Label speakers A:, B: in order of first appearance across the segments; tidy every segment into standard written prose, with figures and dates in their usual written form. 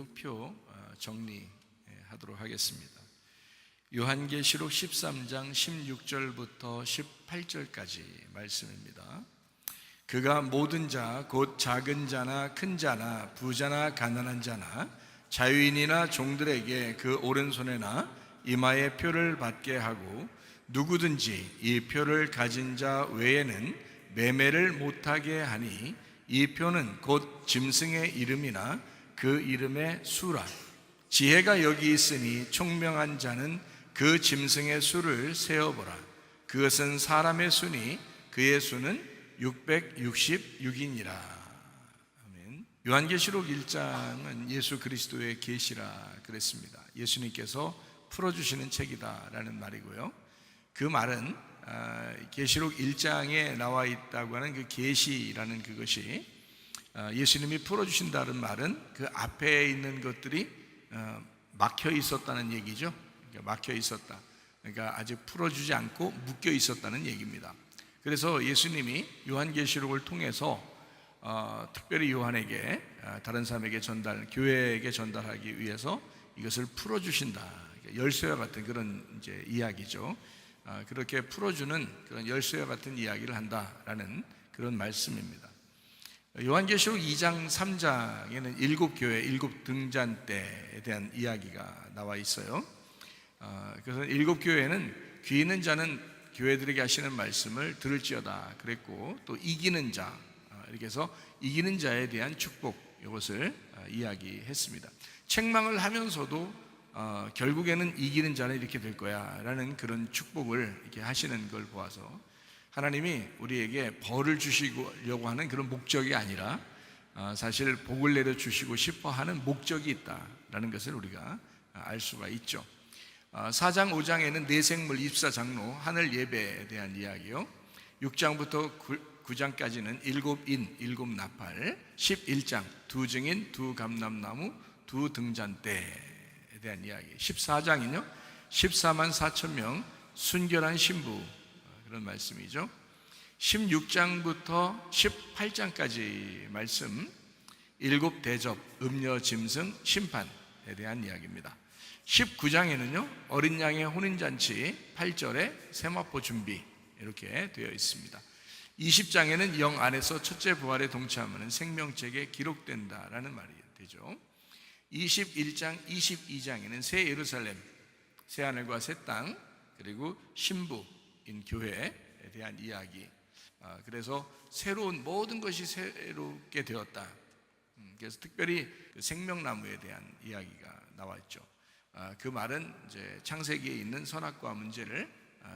A: 666표 정리하도록 하겠습니다. 요한계시록 13장 16절부터 18절까지 말씀입니다. 그가 모든 자 곧 작은 자나 큰 자나 부자나 가난한 자나 자유인이나 종들에게 그 오른손에나 이마에 표를 받게 하고 누구든지 이 표를 가진 자 외에는 매매를 못하게 하니 이 표는 곧 짐승의 이름이나 그 이름의 수라. 지혜가 여기 있으니 총명한 자는 그 짐승의 수를 세어보라. 그것은 사람의 수니 그의 수는 666이니라. 아멘. 요한계시록 1장은 예수 그리스도의 계시라 그랬습니다. 예수님께서 풀어주시는 책이다라는 말이고요. 그 말은 계시록 1장에 나와 있다고 하는 그 계시라는 그것이 예수님이 풀어주신다는 말은 그 앞에 있는 것들이 막혀 있었다는 얘기죠. 그러니까 막혀 있었다. 그러니까 아직 풀어주지 않고 묶여 있었다는 얘기입니다. 그래서 예수님이 요한계시록을 통해서 특별히 요한에게 다른 사람에게 교회에게 전달하기 위해서 이것을 풀어주신다. 그러니까 열쇠와 같은 그런 이제 이야기죠. 그렇게 풀어주는 그런 열쇠와 같은 이야기를 한다라는 그런 말씀입니다. 요한계시록 2장 3장에는 7교회 7등잔대에 대한 이야기가 나와 있어요. 그래서 7교회는 귀 있는 자는 교회들에게 하시는 말씀을 들을지어다 그랬고, 또 이기는 자, 이렇게 해서 이기는 자에 대한 축복, 이것을 이야기했습니다. 책망을 하면서도 결국에는 이기는 자는 이렇게 될 거야 라는 그런 축복을 이렇게 하시는 걸 보아서 하나님이 우리에게 벌을 주시려고 하는 그런 목적이 아니라 사실 복을 내려주시고 싶어 하는 목적이 있다라는 것을 우리가 알 수가 있죠. 4장 5장에는 내생물 24장로 하늘 예배에 대한 이야기요. 6장부터 9장까지는 7인 7나팔, 11장 2증인 2감람나무 2등잔대에 대한 이야기, 14장은요 14만 4천 명 순결한 신부, 그런 말씀이죠. 16장부터 18장까지 말씀, 7대접, 음녀, 짐승, 심판에 대한 이야기입니다. 19장에는요 어린 양의 혼인잔치, 8절에 세마포 준비, 이렇게 되어 있습니다. 20장에는 영 안에서 첫째 부활에 동참하는 생명책에 기록된다라는 말이 되죠. 21장, 22장에는 새 예루살렘, 새 하늘과 새 땅, 그리고 신부인 교회에 대한 이야기. 그래서 새로운 모든 것이 새롭게 되었다. 그래서 특별히 생명나무에 대한 이야기가 나와 있죠. 그 말은 이제 창세기에 있는 선악과 문제를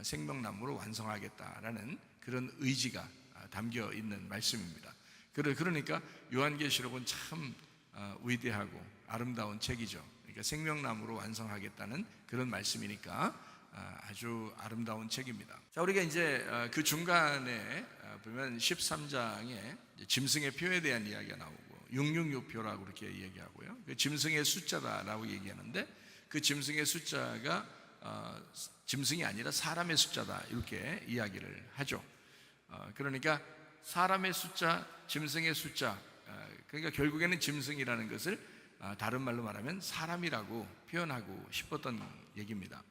A: 생명나무로 완성하겠다라는 그런 의지가 담겨 있는 말씀입니다. 그러니까 요한계시록은 참 위대하고 아름다운 책이죠. 그러니까 생명나무로 완성하겠다는 그런 말씀이니까 아주 아름다운 책입니다. 자, 우리가 이제 그 중간에 보면 13장에 짐승의 표에 대한 이야기가 나오고 666표라고 그렇게 얘기하고요. 그 짐승의 숫자다라고 얘기하는데 그 짐승의 숫자가 짐승이 아니라 사람의 숫자다, 이렇게 이야기를 하죠. 그러니까 사람의 숫자, 짐승의 숫자, 그러니까 결국에는 짐승이라는 것을 다른 말로 말하면 사람이라고 표현하고 싶었던 얘기입니다.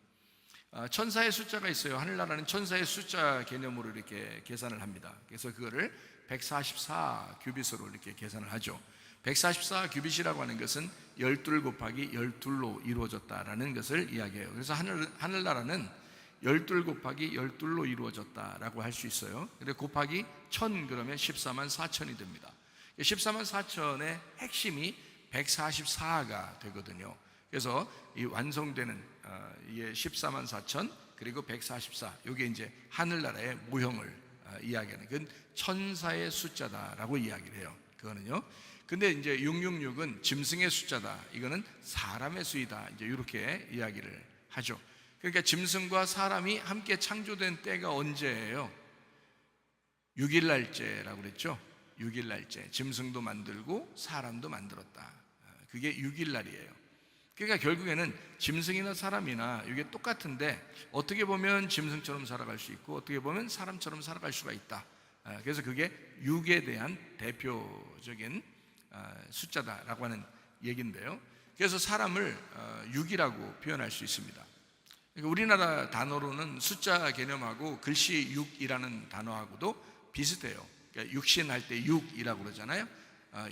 A: 천사의 숫자가 있어요. 하늘나라는 천사의 숫자 개념으로 이렇게 계산을 합니다. 그래서 그거를 144 규빗으로 이렇게 계산을 하죠. 144 규빗이라고 하는 것은 12 곱하기 12로 이루어졌다라는 것을 이야기해요. 그래서 하늘나라는 12 곱하기 12로 이루어졌다라고 할 수 있어요. 근데 곱하기 1000 그러면 14만 4천이 됩니다. 14만 4천의 핵심이 144가 되거든요. 그래서 이 완성되는 이게 14만 4천 그리고 144, 이게 이제 하늘나라의 모형을 이야기하는, 그건 천사의 숫자다라고 이야기를 해요. 그거는요. 근데 이제 666은 짐승의 숫자다, 이거는 사람의 수이다, 이제 이렇게 이야기를 하죠. 그러니까 짐승과 사람이 함께 창조된 때가 언제예요? 6일날째라고 그랬죠. 6일날째, 짐승도 만들고 사람도 만들었다. 그게 6일날이에요. 그러니까 결국에는 짐승이나 사람이나 이게 똑같은데 어떻게 보면 짐승처럼 살아갈 수 있고 어떻게 보면 사람처럼 살아갈 수가 있다. 그래서 그게 6에 대한 대표적인 숫자다라고 하는 얘기인데요. 그래서 사람을 육이라고 표현할 수 있습니다. 그러니까 우리나라 단어로는 숫자 개념하고 글씨 육이라는 단어하고도 비슷해요. 그러니까 육신 할 때 육이라고 그러잖아요.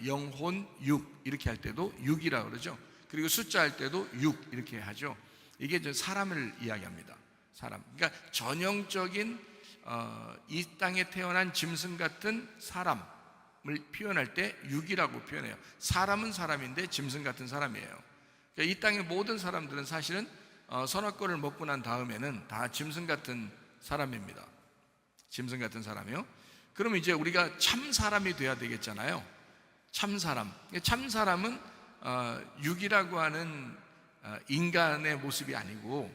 A: 영혼 육 이렇게 할 때도 육이라고 그러죠. 그리고 숫자 할 때도 육 이렇게 하죠. 이게 사람을 이야기합니다. 사람. 그러니까 전형적인 이 땅에 태어난 짐승 같은 사람을 표현할 때 육이라고 표현해요. 사람은 사람인데 짐승 같은 사람이에요. 그러니까 이 땅의 모든 사람들은 사실은 선악과를 먹고 난 다음에는 다 짐승 같은 사람입니다. 짐승 같은 사람이요. 그러면 이제 우리가 참 사람이 돼야 되겠잖아요. 참 사람. 참 사람은 육이라고 하는 인간의 모습이 아니고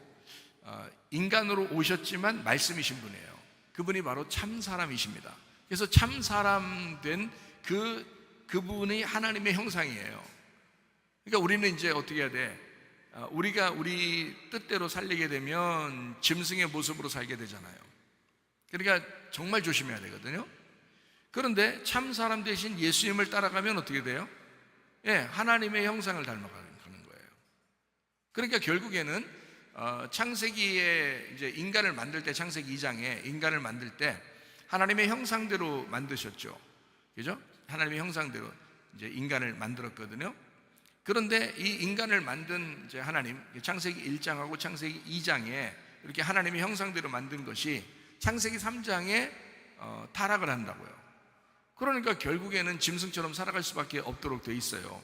A: 인간으로 오셨지만 말씀이신 분이에요. 그분이 바로 참 사람이십니다. 그래서 참 사람 된 그분이 하나님의 형상이에요. 그러니까 우리는 이제 어떻게 해야 돼? 우리가 우리 뜻대로 살리게 되면 짐승의 모습으로 살게 되잖아요. 그러니까 정말 조심해야 되거든요. 그런데 참 사람 대신 예수님을 따라가면 어떻게 돼요? 하나님의 형상을 닮아가는 거예요. 그러니까 결국에는 창세기에 이제 인간을 만들 때, 창세기 2장에 인간을 만들 때 하나님의 형상대로 만드셨죠. 그죠? 하나님의 형상대로 이제 인간을 만들었거든요. 그런데 이 인간을 만든 이제 하나님, 창세기 1장하고 창세기 2장에 이렇게 하나님의 형상대로 만든 것이 창세기 3장에 타락을 한다고요. 그러니까 결국에는 짐승처럼 살아갈 수밖에 없도록 돼 있어요.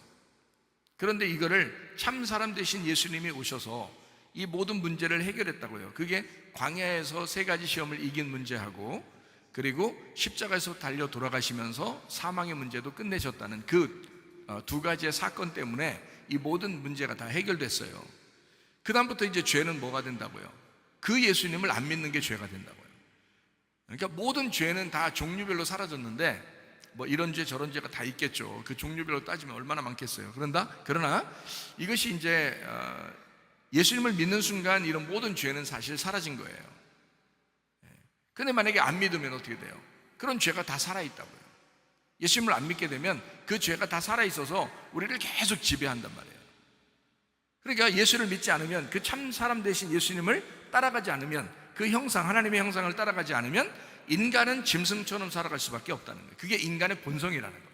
A: 그런데 이거를 참 사람 대신 예수님이 오셔서 이 모든 문제를 해결했다고요. 그게 광야에서 3가지 시험을 이긴 문제하고, 그리고 십자가에서 달려 돌아가시면서 사망의 문제도 끝내셨다는 그 2가지의 사건 때문에 이 모든 문제가 다 해결됐어요. 그 다음부터 이제 죄는 뭐가 된다고요? 그 예수님을 안 믿는 게 죄가 된다고요. 그러니까 모든 죄는 다 종류별로 사라졌는데, 뭐 이런 죄 저런 죄가 다 있겠죠. 그 종류별로 따지면 얼마나 많겠어요. 그러나 이것이 이제 예수님을 믿는 순간 이런 모든 죄는 사실 사라진 거예요. 근데 만약에 안 믿으면 어떻게 돼요? 그런 죄가 다 살아있다고요. 예수님을 안 믿게 되면 그 죄가 다 살아있어서 우리를 계속 지배한단 말이에요. 그러니까 예수를 믿지 않으면, 그 참 사람 대신 예수님을 따라가지 않으면, 그 형상, 하나님의 형상을 따라가지 않으면 인간은 짐승처럼 살아갈 수밖에 없다는 거예요. 그게 인간의 본성이라는 겁니다.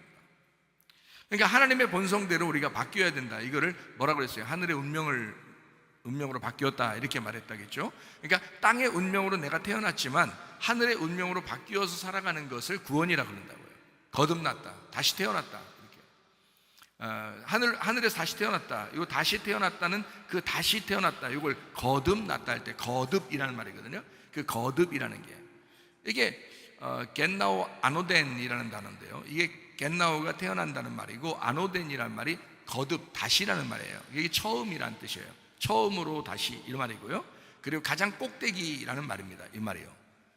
A: 그러니까 하나님의 본성대로 우리가 바뀌어야 된다. 이거를 뭐라고 그랬어요? 하늘의 운명으로 바뀌었다, 이렇게 말했다겠죠. 그러니까 땅의 운명으로 내가 태어났지만 하늘의 운명으로 바뀌어서 살아가는 것을 구원이라고 그런다고요. 거듭났다, 다시 태어났다, 이렇게. 하늘에서 다시 태어났다. 이거 다시 태어났다는 그 다시 태어났다, 이걸 거듭났다 할 때 거듭이라는 말이거든요. 그 거듭이라는 게, 이게 겟나우 아노덴이라는 단어인데요. 이게 겟나우가 태어난다는 말이고, 아노덴이라는 말이 거듭, 다시라는 말이에요. 이게 처음이라는 뜻이에요. 처음으로 다시, 이 말이고요. 그리고 가장 꼭대기라는 말입니다. 이 말이에요.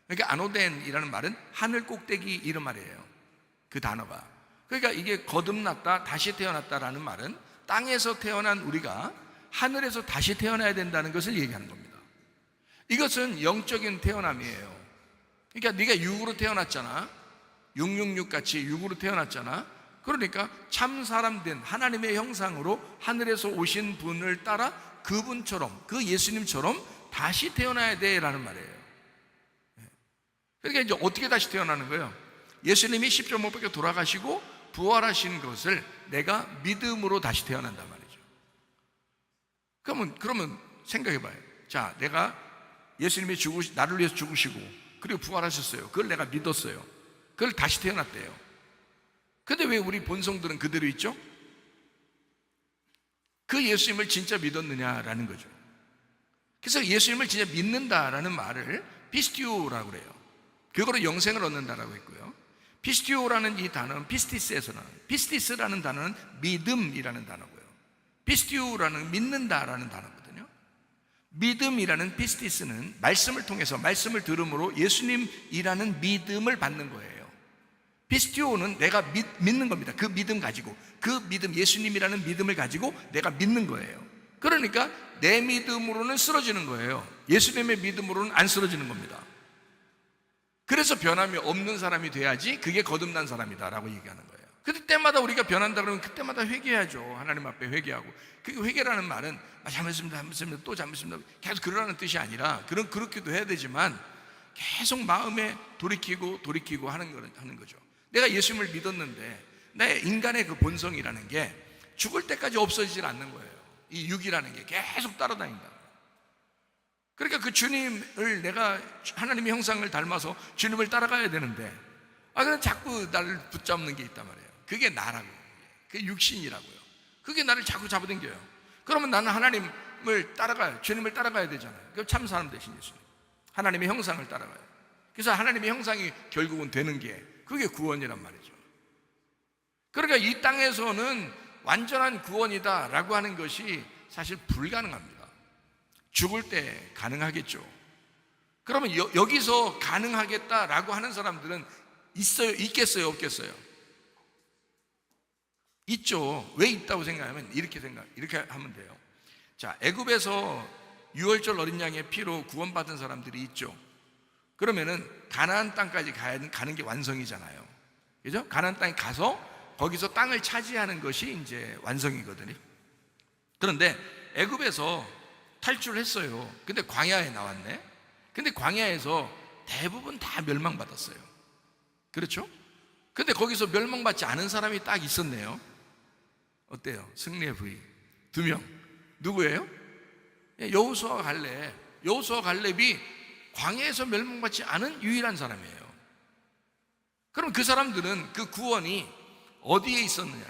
A: 그러니까 아노덴이라는 말은 하늘 꼭대기, 이런 말이에요. 그 단어가. 그러니까 이게 거듭났다, 다시 태어났다라는 말은 땅에서 태어난 우리가 하늘에서 다시 태어나야 된다는 것을 얘기하는 겁니다. 이것은 영적인 태어남이에요. 그러니까 네가 육으로 태어났잖아. 666 같이 육으로 태어났잖아. 그러니까 참 사람 된 하나님의 형상으로 하늘에서 오신 분을 따라 그분처럼, 그 예수님처럼 다시 태어나야 돼라는 말이에요. 그러니까 이제 어떻게 다시 태어나는 거예요? 예수님이 십자가 못 박혀 돌아가시고 부활하신 것을 내가 믿음으로 다시 태어난단 말이죠. 그러면 생각해봐요. 자, 내가 예수님이 나를 위해서 죽으시고 그리고 부활하셨어요. 그걸 내가 믿었어요. 그걸 다시 태어났대요. 근데 왜 우리 본성들은 그대로 있죠? 그 예수님을 진짜 믿었느냐라는 거죠. 그래서 예수님을 진짜 믿는다라는 말을 피스티오라고 그래요. 그거로 영생을 얻는다라고 했고요. 피스티오라는 이 단어는 피스티스에서 나와요. 피스티스라는 단어는 믿음이라는 단어고요. 피스티오라는 믿는다라는 단어거든요. 믿음이라는 피스티스는 말씀을 통해서, 말씀을 들음으로 예수님이라는 믿음을 받는 거예요. 피스티오는 내가 믿는 겁니다. 그 믿음 가지고, 그 믿음, 예수님이라는 믿음을 가지고 내가 믿는 거예요. 그러니까 내 믿음으로는 쓰러지는 거예요. 예수님의 믿음으로는 안 쓰러지는 겁니다. 그래서 변함이 없는 사람이 돼야지 그게 거듭난 사람이다 라고 얘기하는 거예요. 그때마다 우리가 변한다 그러면 그때마다 회개해야죠. 하나님 앞에 회개하고. 그 회개라는 말은 잘못했습니다, 또 잘못했습니다 계속 그러라는 뜻이 아니라, 그렇게도 해야 되지만 계속 마음에 돌이키고 하는 거죠. 내가 예수님을 믿었는데 내 인간의 그 본성이라는 게 죽을 때까지 없어지질 않는 거예요. 이 육이라는 게 계속 따라다닌다. 그러니까 그 주님을, 내가 하나님의 형상을 닮아서 주님을 따라가야 되는데 그럼 자꾸 나를 붙잡는 게 있단 말이에요. 그게 나라고, 그게 육신이라고요. 그게 나를 자꾸 잡아당겨요. 그러면 나는 하나님을 따라가요. 주님을 따라가야 되잖아요. 그 참 사람 되신 예수님, 하나님의 형상을 따라가요. 그래서 하나님의 형상이 결국은 되는 게, 그게 구원이란 말이죠. 그러니까 이 땅에서는 완전한 구원이다라고 하는 것이 사실 불가능합니다. 죽을 때 가능하겠죠. 그러면 여기서 가능하겠다라고 하는 사람들은 있겠어요, 없겠어요? 있죠. 왜 있다고 생각하면 이렇게 하면 돼요. 자, 애굽에서 유월절 어린 양의 피로 구원받은 사람들이 있죠. 그러면은 가나안 땅까지 가는 게 완성이잖아요. 그죠? 가나안 땅에 가서 거기서 땅을 차지하는 것이 이제 완성이거든요. 그런데 애굽에서 탈출했어요. 근데 광야에 나왔네. 근데 광야에서 대부분 다 멸망받았어요. 그렇죠? 근데 거기서 멸망받지 않은 사람이 딱 있었네요. 어때요? 승리의 부위 2명. 누구예요? 여호수아와 갈렙. 여호수아와 갈렙이 광야에서 멸망받지 않은 유일한 사람이에요. 그럼 그 사람들은 그 구원이 어디에 있었느냐?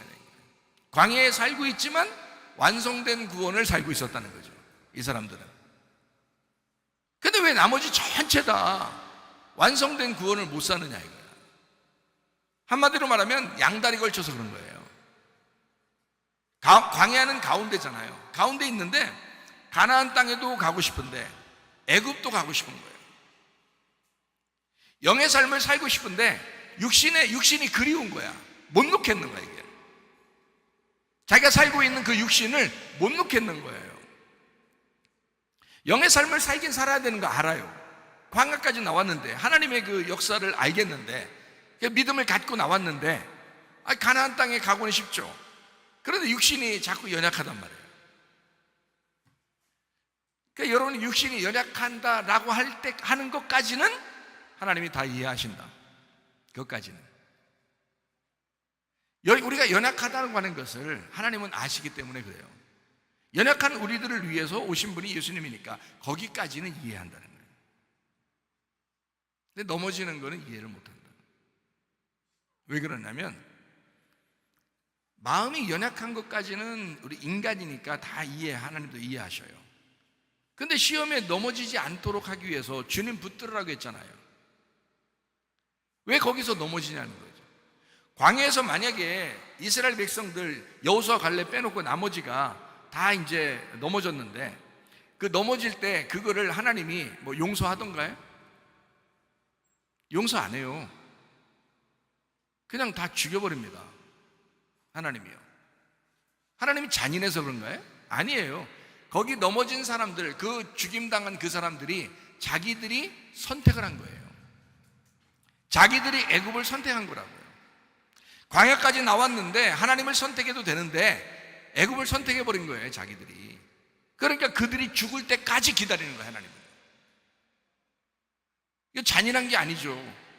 A: 광야에 살고 있지만 완성된 구원을 살고 있었다는 거죠, 이 사람들은. 근데 왜 나머지 전체 다 완성된 구원을 못 사느냐 이거야. 한마디로 말하면 양다리 걸쳐서 그런 거예요. 광야는 가운데잖아요. 가운데 있는데 가나안 땅에도 가고 싶은데 애굽도 가고 싶은 거예요. 영의 삶을 살고 싶은데 육신이 그리운 거야. 못 놓겠는 거야, 이게. 자기가 살고 있는 그 육신을 못 놓겠는 거예요. 영의 삶을 살긴 살아야 되는 거 알아요. 광야까지 나왔는데, 하나님의 그 역사를 알겠는데, 믿음을 갖고 나왔는데, 가나안 땅에 가고는 싶죠. 그런데 육신이 자꾸 연약하단 말이에요. 그러니까 여러분이 육신이 연약한다라고 하는 것까지는 하나님이 다 이해하신다. 그것까지는. 우리가 연약하다고 하는 것을 하나님은 아시기 때문에 그래요. 연약한 우리들을 위해서 오신 분이 예수님이니까 거기까지는 이해한다는 거예요. 근데 넘어지는 거는 이해를 못한다. 왜 그러냐면 마음이 연약한 것까지는 우리 인간이니까 다 하나님도 이해하셔요. 근데 시험에 넘어지지 않도록 하기 위해서 주님 붙들으라고 했잖아요. 왜 거기서 넘어지냐는 거죠. 광야에서 만약에 이스라엘 백성들 여호수아 갈렙 빼놓고 나머지가 다 이제 넘어졌는데, 그 넘어질 때 그거를 하나님이 뭐 용서하던가요? 용서 안 해요. 그냥 다 죽여버립니다. 하나님이요. 하나님이 잔인해서 그런가요? 아니에요. 거기 넘어진 사람들, 그 죽임당한 그 사람들이 자기들이 선택을 한 거예요. 자기들이 애굽을 선택한 거라고요. 광야까지 나왔는데 하나님을 선택해도 되는데 애굽을 선택해버린 거예요, 자기들이. 그러니까 그들이 죽을 때까지 기다리는 거예요, 하나님은. 이거 잔인한 게 아니죠.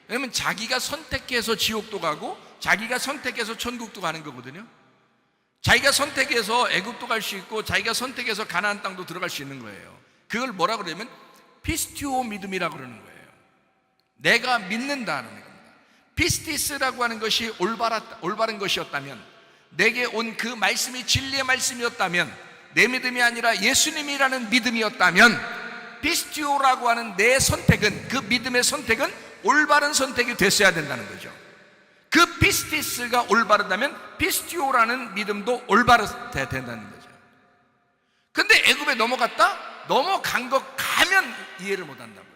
A: 왜냐면 자기가 선택해서 지옥도 가고 자기가 선택해서 천국도 가는 거거든요. 자기가 선택해서 애굽도 갈 수 있고 자기가 선택해서 가나안 땅도 들어갈 수 있는 거예요. 그걸 뭐라 그러냐면 피스티오 믿음이라고 그러는 거예요. 내가 믿는다는 겁니다. 피스티스라고 하는 것이 올바른 것이었다면, 내게 온 그 말씀이 진리의 말씀이었다면, 내 믿음이 아니라 예수님이라는 믿음이었다면, 피스티오라고 하는 내 선택은, 그 믿음의 선택은 올바른 선택이 됐어야 된다는 거죠. 그 피스티스가 올바르다면 피스티오라는 믿음도 올바르야 된다는 거죠. 근데 애굽에 넘어간 것 가면 이해를 못 한다고요.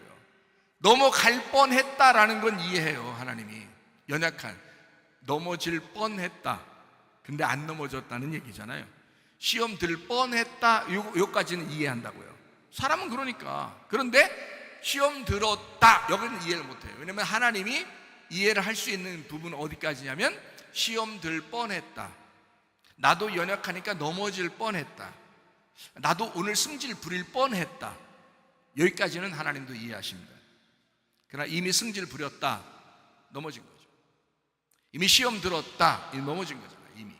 A: 넘어갈 뻔했다라는 건 이해해요. 하나님이 연약한, 넘어질 뻔했다, 근데 안 넘어졌다는 얘기잖아요. 시험 들 뻔했다, 요까지는 이해한다고요. 사람은 그러니까. 그런데 시험 들었다, 여기는 이해를 못해요. 왜냐면 하나님이 이해를 할 수 있는 부분은 어디까지냐면 시험 들 뻔했다, 나도 연약하니까 넘어질 뻔했다, 나도 오늘 승질 부릴 뻔했다, 여기까지는 하나님도 이해하십니다. 그러나 이미 승질 부렸다, 넘어진 거죠. 이미 시험 들었다, 넘어진 거잖아요. 이미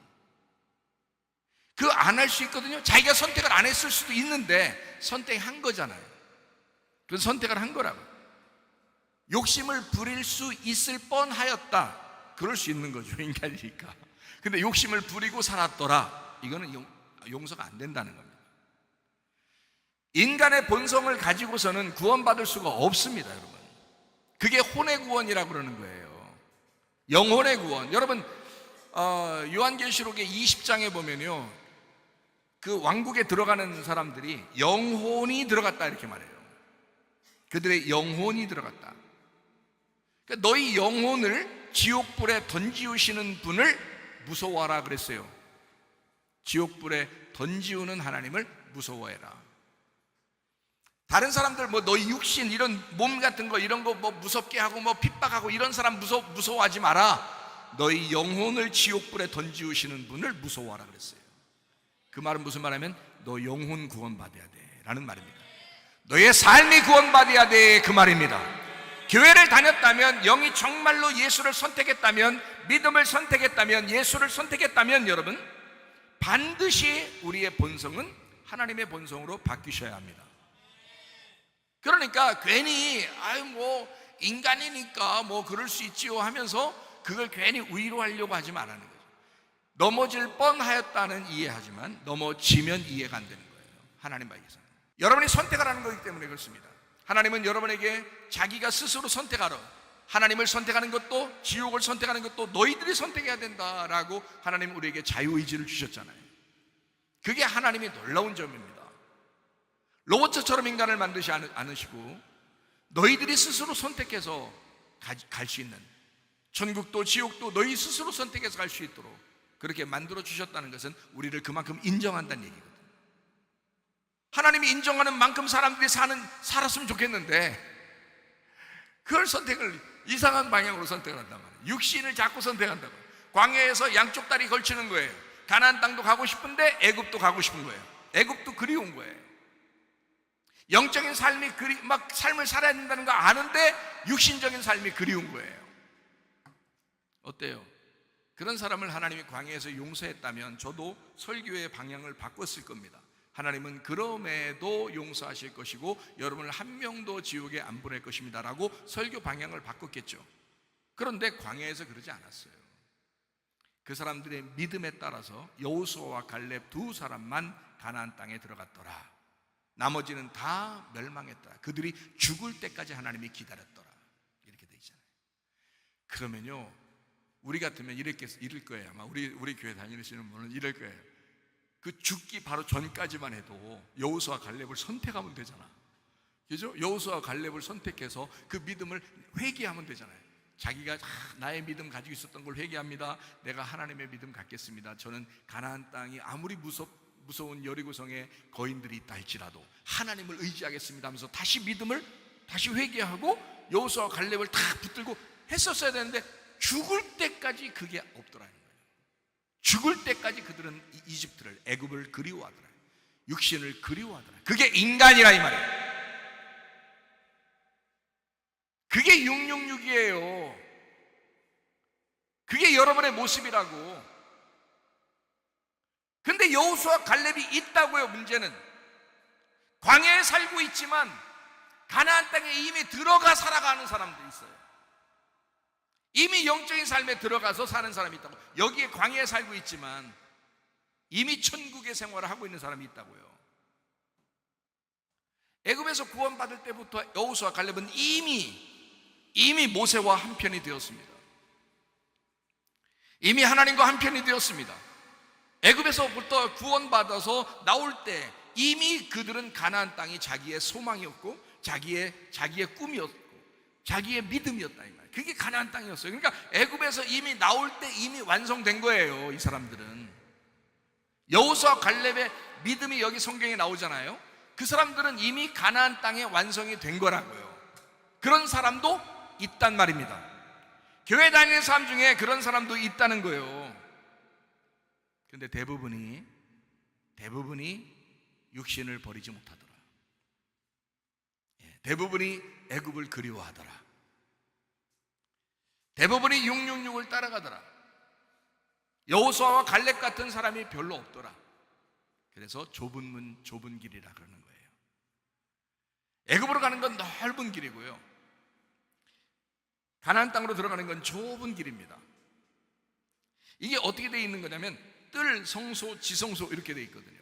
A: 그 안 할 수 있거든요. 자기가 선택을 안 했을 수도 있는데 선택한 거잖아요. 그건 선택을 한 거라고. 욕심을 부릴 수 있을 뻔하였다, 그럴 수 있는 거죠, 인간이니까. 근데 욕심을 부리고 살았더라, 이거는 용서가 안 된다는 겁니다. 인간의 본성을 가지고서는 구원받을 수가 없습니다, 여러분. 그게 혼의 구원이라고 그러는 거예요. 영혼의 구원. 여러분, 요한계시록의 20장에 보면요, 그 왕국에 들어가는 사람들이 영혼이 들어갔다 이렇게 말해요. 그들의 영혼이 들어갔다. 그러니까 너희 영혼을 지옥불에 던지우시는 분을 무서워하라 그랬어요. 지옥불에 던지우는 하나님을 무서워해라. 다른 사람들 뭐 너희 육신 이런 몸 같은 거 이런 거 뭐 무섭게 하고 뭐 핍박하고 이런 사람 무서워하지 마라. 너희 영혼을 지옥불에 던지우시는 분을 무서워하라 그랬어요. 그 말은 무슨 말하면 너 영혼 구원받아야 돼 라는 말입니다. 너의 삶이 구원받아야 돼, 그 말입니다. 교회를 다녔다면, 영이 정말로 예수를 선택했다면, 믿음을 선택했다면, 예수를 선택했다면 여러분, 반드시 우리의 본성은 하나님의 본성으로 바뀌셔야 합니다. 그러니까 괜히 뭐 인간이니까 뭐 그럴 수 있지요 하면서 그걸 괜히 위로하려고 하지 말라는 거죠. 넘어질 뻔하였다는 이해하지만 넘어지면 이해가 안 되는 거예요, 하나님 밖에서는. 여러분이 선택을 하는 거기 때문에 그렇습니다. 하나님은 여러분에게 자기가 스스로 선택하라, 하나님을 선택하는 것도 지옥을 선택하는 것도 너희들이 선택해야 된다라고 하나님 우리에게 자유의지를 주셨잖아요. 그게 하나님의 놀라운 점입니다. 로봇처럼 인간을 만드지 않으시고 너희들이 스스로 선택해서 갈 수 있는, 천국도 지옥도 너희 스스로 선택해서 갈 수 있도록 그렇게 만들어 주셨다는 것은 우리를 그만큼 인정한다는 얘기거든요. 하나님이 인정하는 만큼 사람들이 살았으면 좋겠는데 그걸 선택을 이상한 방향으로 선택을 한단 말이에요. 육신을 자꾸 선택한다고. 광야에서 양쪽 다리 걸치는 거예요. 가나안 땅도 가고 싶은데 애굽도 가고 싶은 거예요. 애굽도 그리운 거예요. 영적인 삶이 막 삶을 살아야 된다는 거 아는데 육신적인 삶이 그리운 거예요. 어때요? 그런 사람을 하나님이 광야에서 용서했다면 저도 설교의 방향을 바꿨을 겁니다. 하나님은 그럼에도 용서하실 것이고 여러분을 한 명도 지옥에 안 보낼 것입니다 라고 설교 방향을 바꿨겠죠. 그런데 광야에서 그러지 않았어요. 그 사람들의 믿음에 따라서 여호수아와 갈렙 두 사람만 가나안 땅에 들어갔더라. 나머지는 다 멸망했더라. 그들이 죽을 때까지 하나님이 기다렸더라. 이렇게 돼 있잖아요. 그러면요, 우리 같으면 이럴 거예요. 아마 우리 교회 다니시는 분은 이럴 거예요. 그 죽기 바로 전까지만 해도 여호수아 갈렙을 선택하면 되잖아. 그죠? 여호수아 갈렙을 선택해서 그 믿음을 회개하면 되잖아요. 자기가 나의 믿음 가지고 있었던 걸 회개합니다. 내가 하나님의 믿음 갖겠습니다. 저는 가나안 땅이 아무리 무서운 여리고성에 거인들이 있다 할지라도 하나님을 의지하겠습니다 하면서 다시 믿음을 다시 회개하고 여호수아 갈렙을 다 붙들고 했었어야 되는데 죽을 때까지 그게 없더라는 거예요. 죽을 때까지 그들은 이집트를, 애굽을 그리워하더라. 육신을 그리워하더라. 그게 인간이라 이 말이에요. 그게 666이에요. 그게 여러분의 모습이라고. 근데 여호수아 갈렙이 있다고요. 문제는 광야에 살고 있지만 가나안 땅에 이미 들어가 살아가는 사람들이 있어요. 이미 영적인 삶에 들어가서 사는 사람이 있다고. 여기에 광야에 살고 있지만 이미 천국의 생활을 하고 있는 사람이 있다고요. 애굽에서 구원받을 때부터 여호수아 갈렙은 이미 모세와 한편이 되었습니다. 이미 하나님과 한편이 되었습니다. 애굽에서부터 구원받아서 나올 때 이미 그들은 가나안 땅이 자기의 소망이었고 자기의 꿈이었고 자기의 믿음이었다 이 말이에요. 그게 가나안 땅이었어요. 그러니까 애굽에서 이미 나올 때 이미 완성된 거예요. 이 사람들은. 여호수아 갈렙의 믿음이 여기 성경에 나오잖아요. 그 사람들은 이미 가나안 땅에 완성이 된 거라고요. 그런 사람도 있단 말입니다. 교회 다니는 사람 중에 그런 사람도 있다는 거예요. 그런데 대부분이 육신을 버리지 못하더라. 대부분이 애굽을 그리워하더라. 대부분이 666을 따라가더라. 여호수아와 갈렙 같은 사람이 별로 없더라. 그래서 좁은 문 좁은 길이라 그러는 거예요. 애굽으로 가는 건 넓은 길이고요, 가나안 땅으로 들어가는 건 좁은 길입니다. 이게 어떻게 되어 있는 거냐면 뜰, 성소, 지성소 이렇게 되어 있거든요.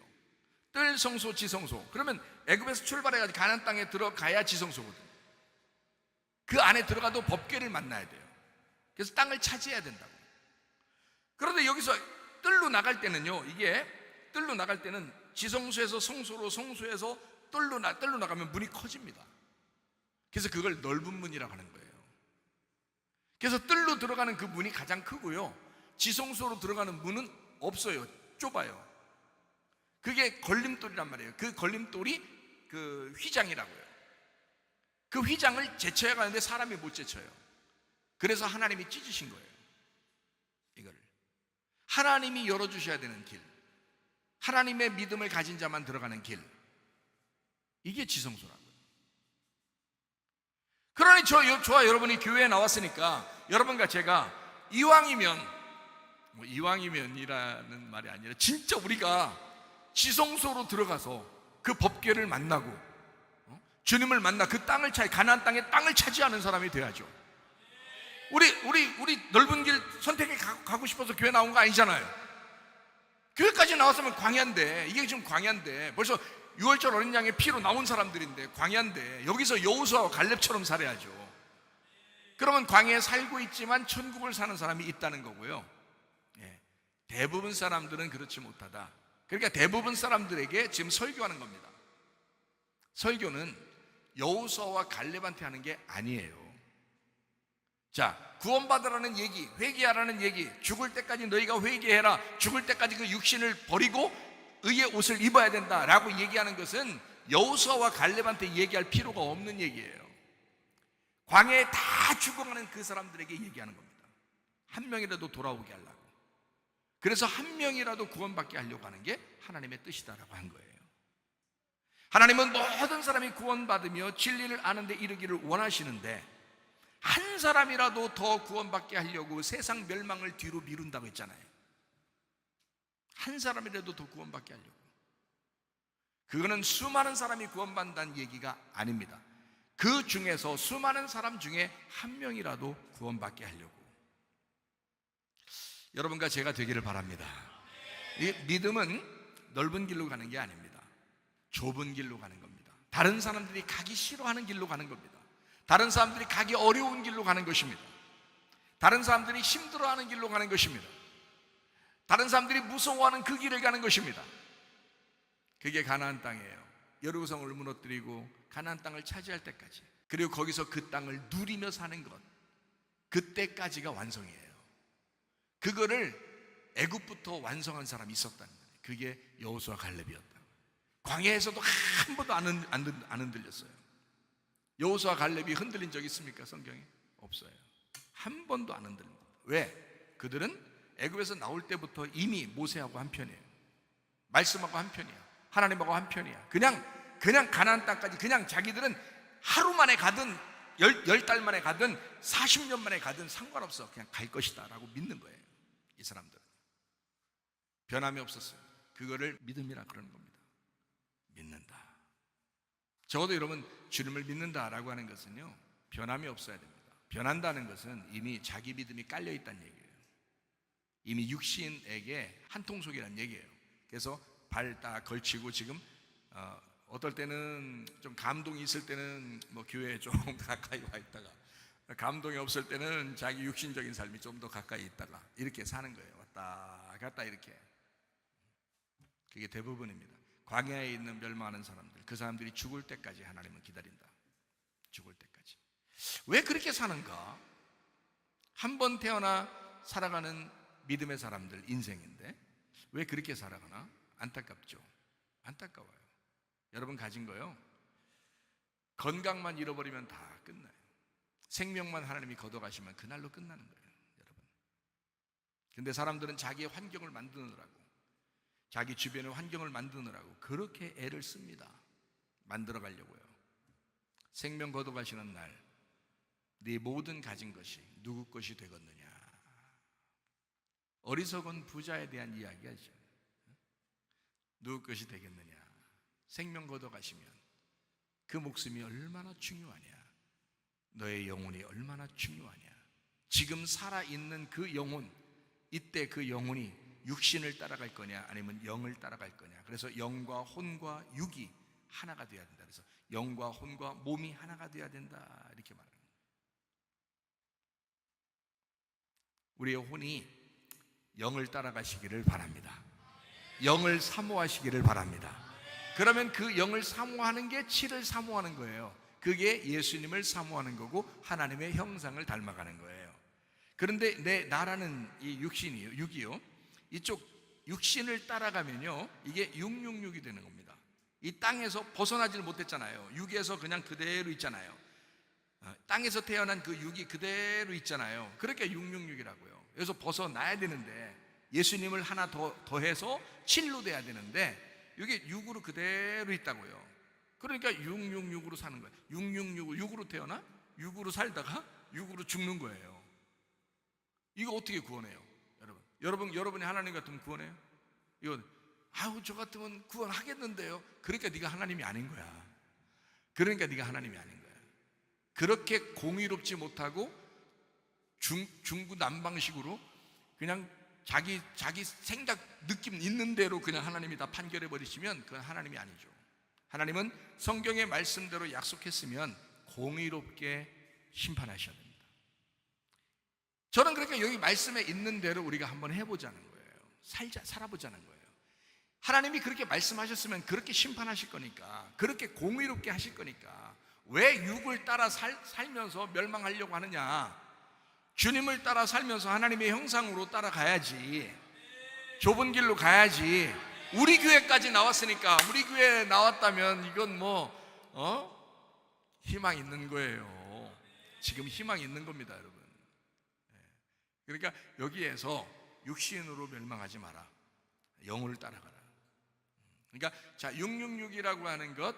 A: 뜰, 성소, 지성소. 그러면 애굽에서 출발해가지고 가나안 땅에 들어가야 지성소거든요. 그 안에 들어가도 법궤를 만나야 돼요. 그래서 땅을 차지해야 된다고. 그런데 여기서 뜰로 나갈 때는요, 이게 뜰로 나갈 때는 지성소에서 성소로, 성소에서 뜰로 나가면 문이 커집니다. 그래서 그걸 넓은 문이라고 하는 거예요. 그래서 뜰로 들어가는 그 문이 가장 크고요, 지성소로 들어가는 문은 없어요. 좁아요. 그게 걸림돌이란 말이에요. 그 걸림돌이 그 휘장이라고요. 그 휘장을 제쳐야 가는데 사람이 못 제쳐요. 그래서 하나님이 찢으신 거예요. 이거를 하나님이 열어주셔야 되는 길, 하나님의 믿음을 가진 자만 들어가는 길, 이게 지성소라고요. 그러니 저와 여러분이 교회에 나왔으니까 여러분과 제가 이왕이면이라는 말이 아니라 진짜 우리가 지성소로 들어가서 그 법궤를 만나고 주님을 만나 그 땅을 가나안 땅의 땅을 차지하는 사람이 돼야죠. 우리 넓은 길 선택해 가고 싶어서 교회 나온 거 아니잖아요. 교회까지 나왔으면 광야인데, 이게 지금 광야인데, 벌써 6월절 어린 양의 피로 나온 사람들인데 광야인데 여기서 여호수아와 갈렙처럼 살아야죠. 그러면 광야에 살고 있지만 천국을 사는 사람이 있다는 거고요. 대부분 사람들은 그렇지 못하다. 그러니까 대부분 사람들에게 지금 설교하는 겁니다. 설교는 여호수아와 갈렙한테 하는 게 아니에요. 자, 구원받으라는 얘기, 회개하라는 얘기, 죽을 때까지 너희가 회개해라, 죽을 때까지 그 육신을 버리고 의의 옷을 입어야 된다라고 얘기하는 것은 여호수아와 갈렙한테 얘기할 필요가 없는 얘기예요. 광야에 다 죽어가는 그 사람들에게 얘기하는 겁니다. 한 명이라도 돌아오게 하려고. 그래서 한 명이라도 구원받게 하려고 하는 게 하나님의 뜻이다라고 한 거예요. 하나님은 모든 사람이 구원받으며 진리를 아는 데 이르기를 원하시는데 한 사람이라도 더 구원받게 하려고 세상 멸망을 뒤로 미룬다고 했잖아요. 한 사람이라도 더 구원받게 하려고. 그거는 수많은 사람이 구원받는다는 얘기가 아닙니다. 그 중에서 수많은 사람 중에 한 명이라도 구원받게 하려고. 여러분과 제가 되기를 바랍니다. 이 믿음은 넓은 길로 가는 게 아닙니다. 좁은 길로 가는 겁니다. 다른 사람들이 가기 싫어하는 길로 가는 겁니다. 다른 사람들이 가기 어려운 길로 가는 것입니다. 다른 사람들이 힘들어하는 길로 가는 것입니다. 다른 사람들이 무서워하는 그 길을 가는 것입니다. 그게 가나안 땅이에요. 여리고성을 무너뜨리고 가나안 땅을 차지할 때까지, 그리고 거기서 그 땅을 누리며 사는 것, 그때까지가 완성이에요. 그거를 애굽부터 완성한 사람이 있었다는 거예요. 그게 여호수아 갈렙이었다. 광야에서도 한 번도 안 흔들렸어요. 여호수아 갈렙이 흔들린 적 있습니까? 성경에? 없어요. 한 번도 안 흔들립니다. 왜? 그들은 애굽에서 나올 때부터 이미 모세하고 한 편이에요. 말씀하고 한 편이야. 하나님하고 한 편이야. 그냥 가나안 땅까지 그냥 자기들은 하루 만에 가든 열 달 만에 가든 40년 만에 가든 상관없어. 그냥 갈 것이다 라고 믿는 거예요. 이 사람들은 변함이 없었어요. 그거를 믿음이라 그러는 겁니다. 믿는다. 적어도 여러분, 주님을 믿는다라고 하는 것은요, 변함이 없어야 됩니다. 변한다는 것은 이미 자기 믿음이 깔려있다는 얘기예요. 이미 육신에게 한통속이라는 얘기예요. 그래서 발 딱 걸치고 지금 어떨 때는 좀 감동이 있을 때는 뭐 교회에 좀 가까이 와 있다가, 감동이 없을 때는 자기 육신적인 삶이 좀 더 가까이 있다가 이렇게 사는 거예요. 왔다 갔다 이렇게. 그게 대부분입니다. 광야에 있는 멸망하는 사람들, 그 사람들이 죽을 때까지 하나님은 기다린다. 죽을 때까지. 왜 그렇게 사는가? 한 번 태어나 살아가는 믿음의 사람들 인생인데 왜 그렇게 살아가나? 안타깝죠. 안타까워요. 여러분 가진 거요, 건강만 잃어버리면 다 끝나요. 생명만 하나님이 걷어가시면 그날로 끝나는 거예요, 여러분. 근데 사람들은 자기의 환경을 만드느라고, 자기 주변의 환경을 만드느라고 그렇게 애를 씁니다. 만들어 가려고요. 생명 걷어가시는 날 네 모든 가진 것이 누구 것이 되겠느냐. 어리석은 부자에 대한 이야기하죠. 누구 것이 되겠느냐. 생명 걷어가시면 그 목숨이 얼마나 중요하냐, 너의 영혼이 얼마나 중요하냐. 지금 살아있는 그 영혼, 이때 그 영혼이 육신을 따라갈 거냐 아니면 영을 따라갈 거냐. 그래서 영과 혼과 육이 하나가 되어야 된다. 그래서 영과 혼과 몸이 하나가 되어야 된다, 이렇게 말합니다. 우리의 혼이 영을 따라가시기를 바랍니다. 영을 사모하시기를 바랍니다. 그러면 그 영을 사모하는 게 치를 사모하는 거예요. 그게 예수님을 사모하는 거고 하나님의 형상을 닮아가는 거예요. 그런데 내 나라는 이 육이요, 이쪽 육신을 따라가면요, 이게 666이 되는 겁니다. 이 땅에서 벗어나지를 못했잖아요. 육에서 그냥 그대로 있잖아요. 땅에서 태어난 그 육이 그대로 있잖아요. 그러니까 666이라고요. 그래서 벗어나야 되는데, 예수님을 하나 더해서 7로 돼야 되는데 이게 6으로 그대로 있다고요. 그러니까 666으로 사는 거예요. 666으로 태어나 6으로 살다가 6으로 죽는 거예요. 이거 어떻게 구원해요? 여러분이 하나님 같으면 구원해요? 이건 아우 저 같으면 구원하겠는데요. 그러니까 네가 하나님이 아닌 거야. 그러니까 네가 하나님이 아닌 거야. 그렇게 공의롭지 못하고 중구난방식으로 그냥 자기 생각 느낌 있는 대로 그냥 하나님이 다 판결해 버리시면 그건 하나님이 아니죠. 하나님은 성경의 말씀대로 약속했으면 공의롭게 심판하셔야 됩니다. 저는 그러니까 여기 말씀에 있는 대로 우리가 한번 해보자는 거예요. 살아보자는 거예요. 하나님이 그렇게 말씀하셨으면 그렇게 심판하실 거니까, 그렇게 공의롭게 하실 거니까 왜 육을 따라 살면서 멸망하려고 하느냐. 주님을 따라 살면서 하나님의 형상으로 따라가야지. 좁은 길로 가야지. 우리 교회까지 나왔으니까, 우리 교회에 나왔다면 이건 희망 있는 거예요. 지금 희망 있는 겁니다, 여러분. 그러니까 여기에서 육신으로 멸망하지 마라. 영을 따라가라. 그러니까 자, 666이라고 하는 것,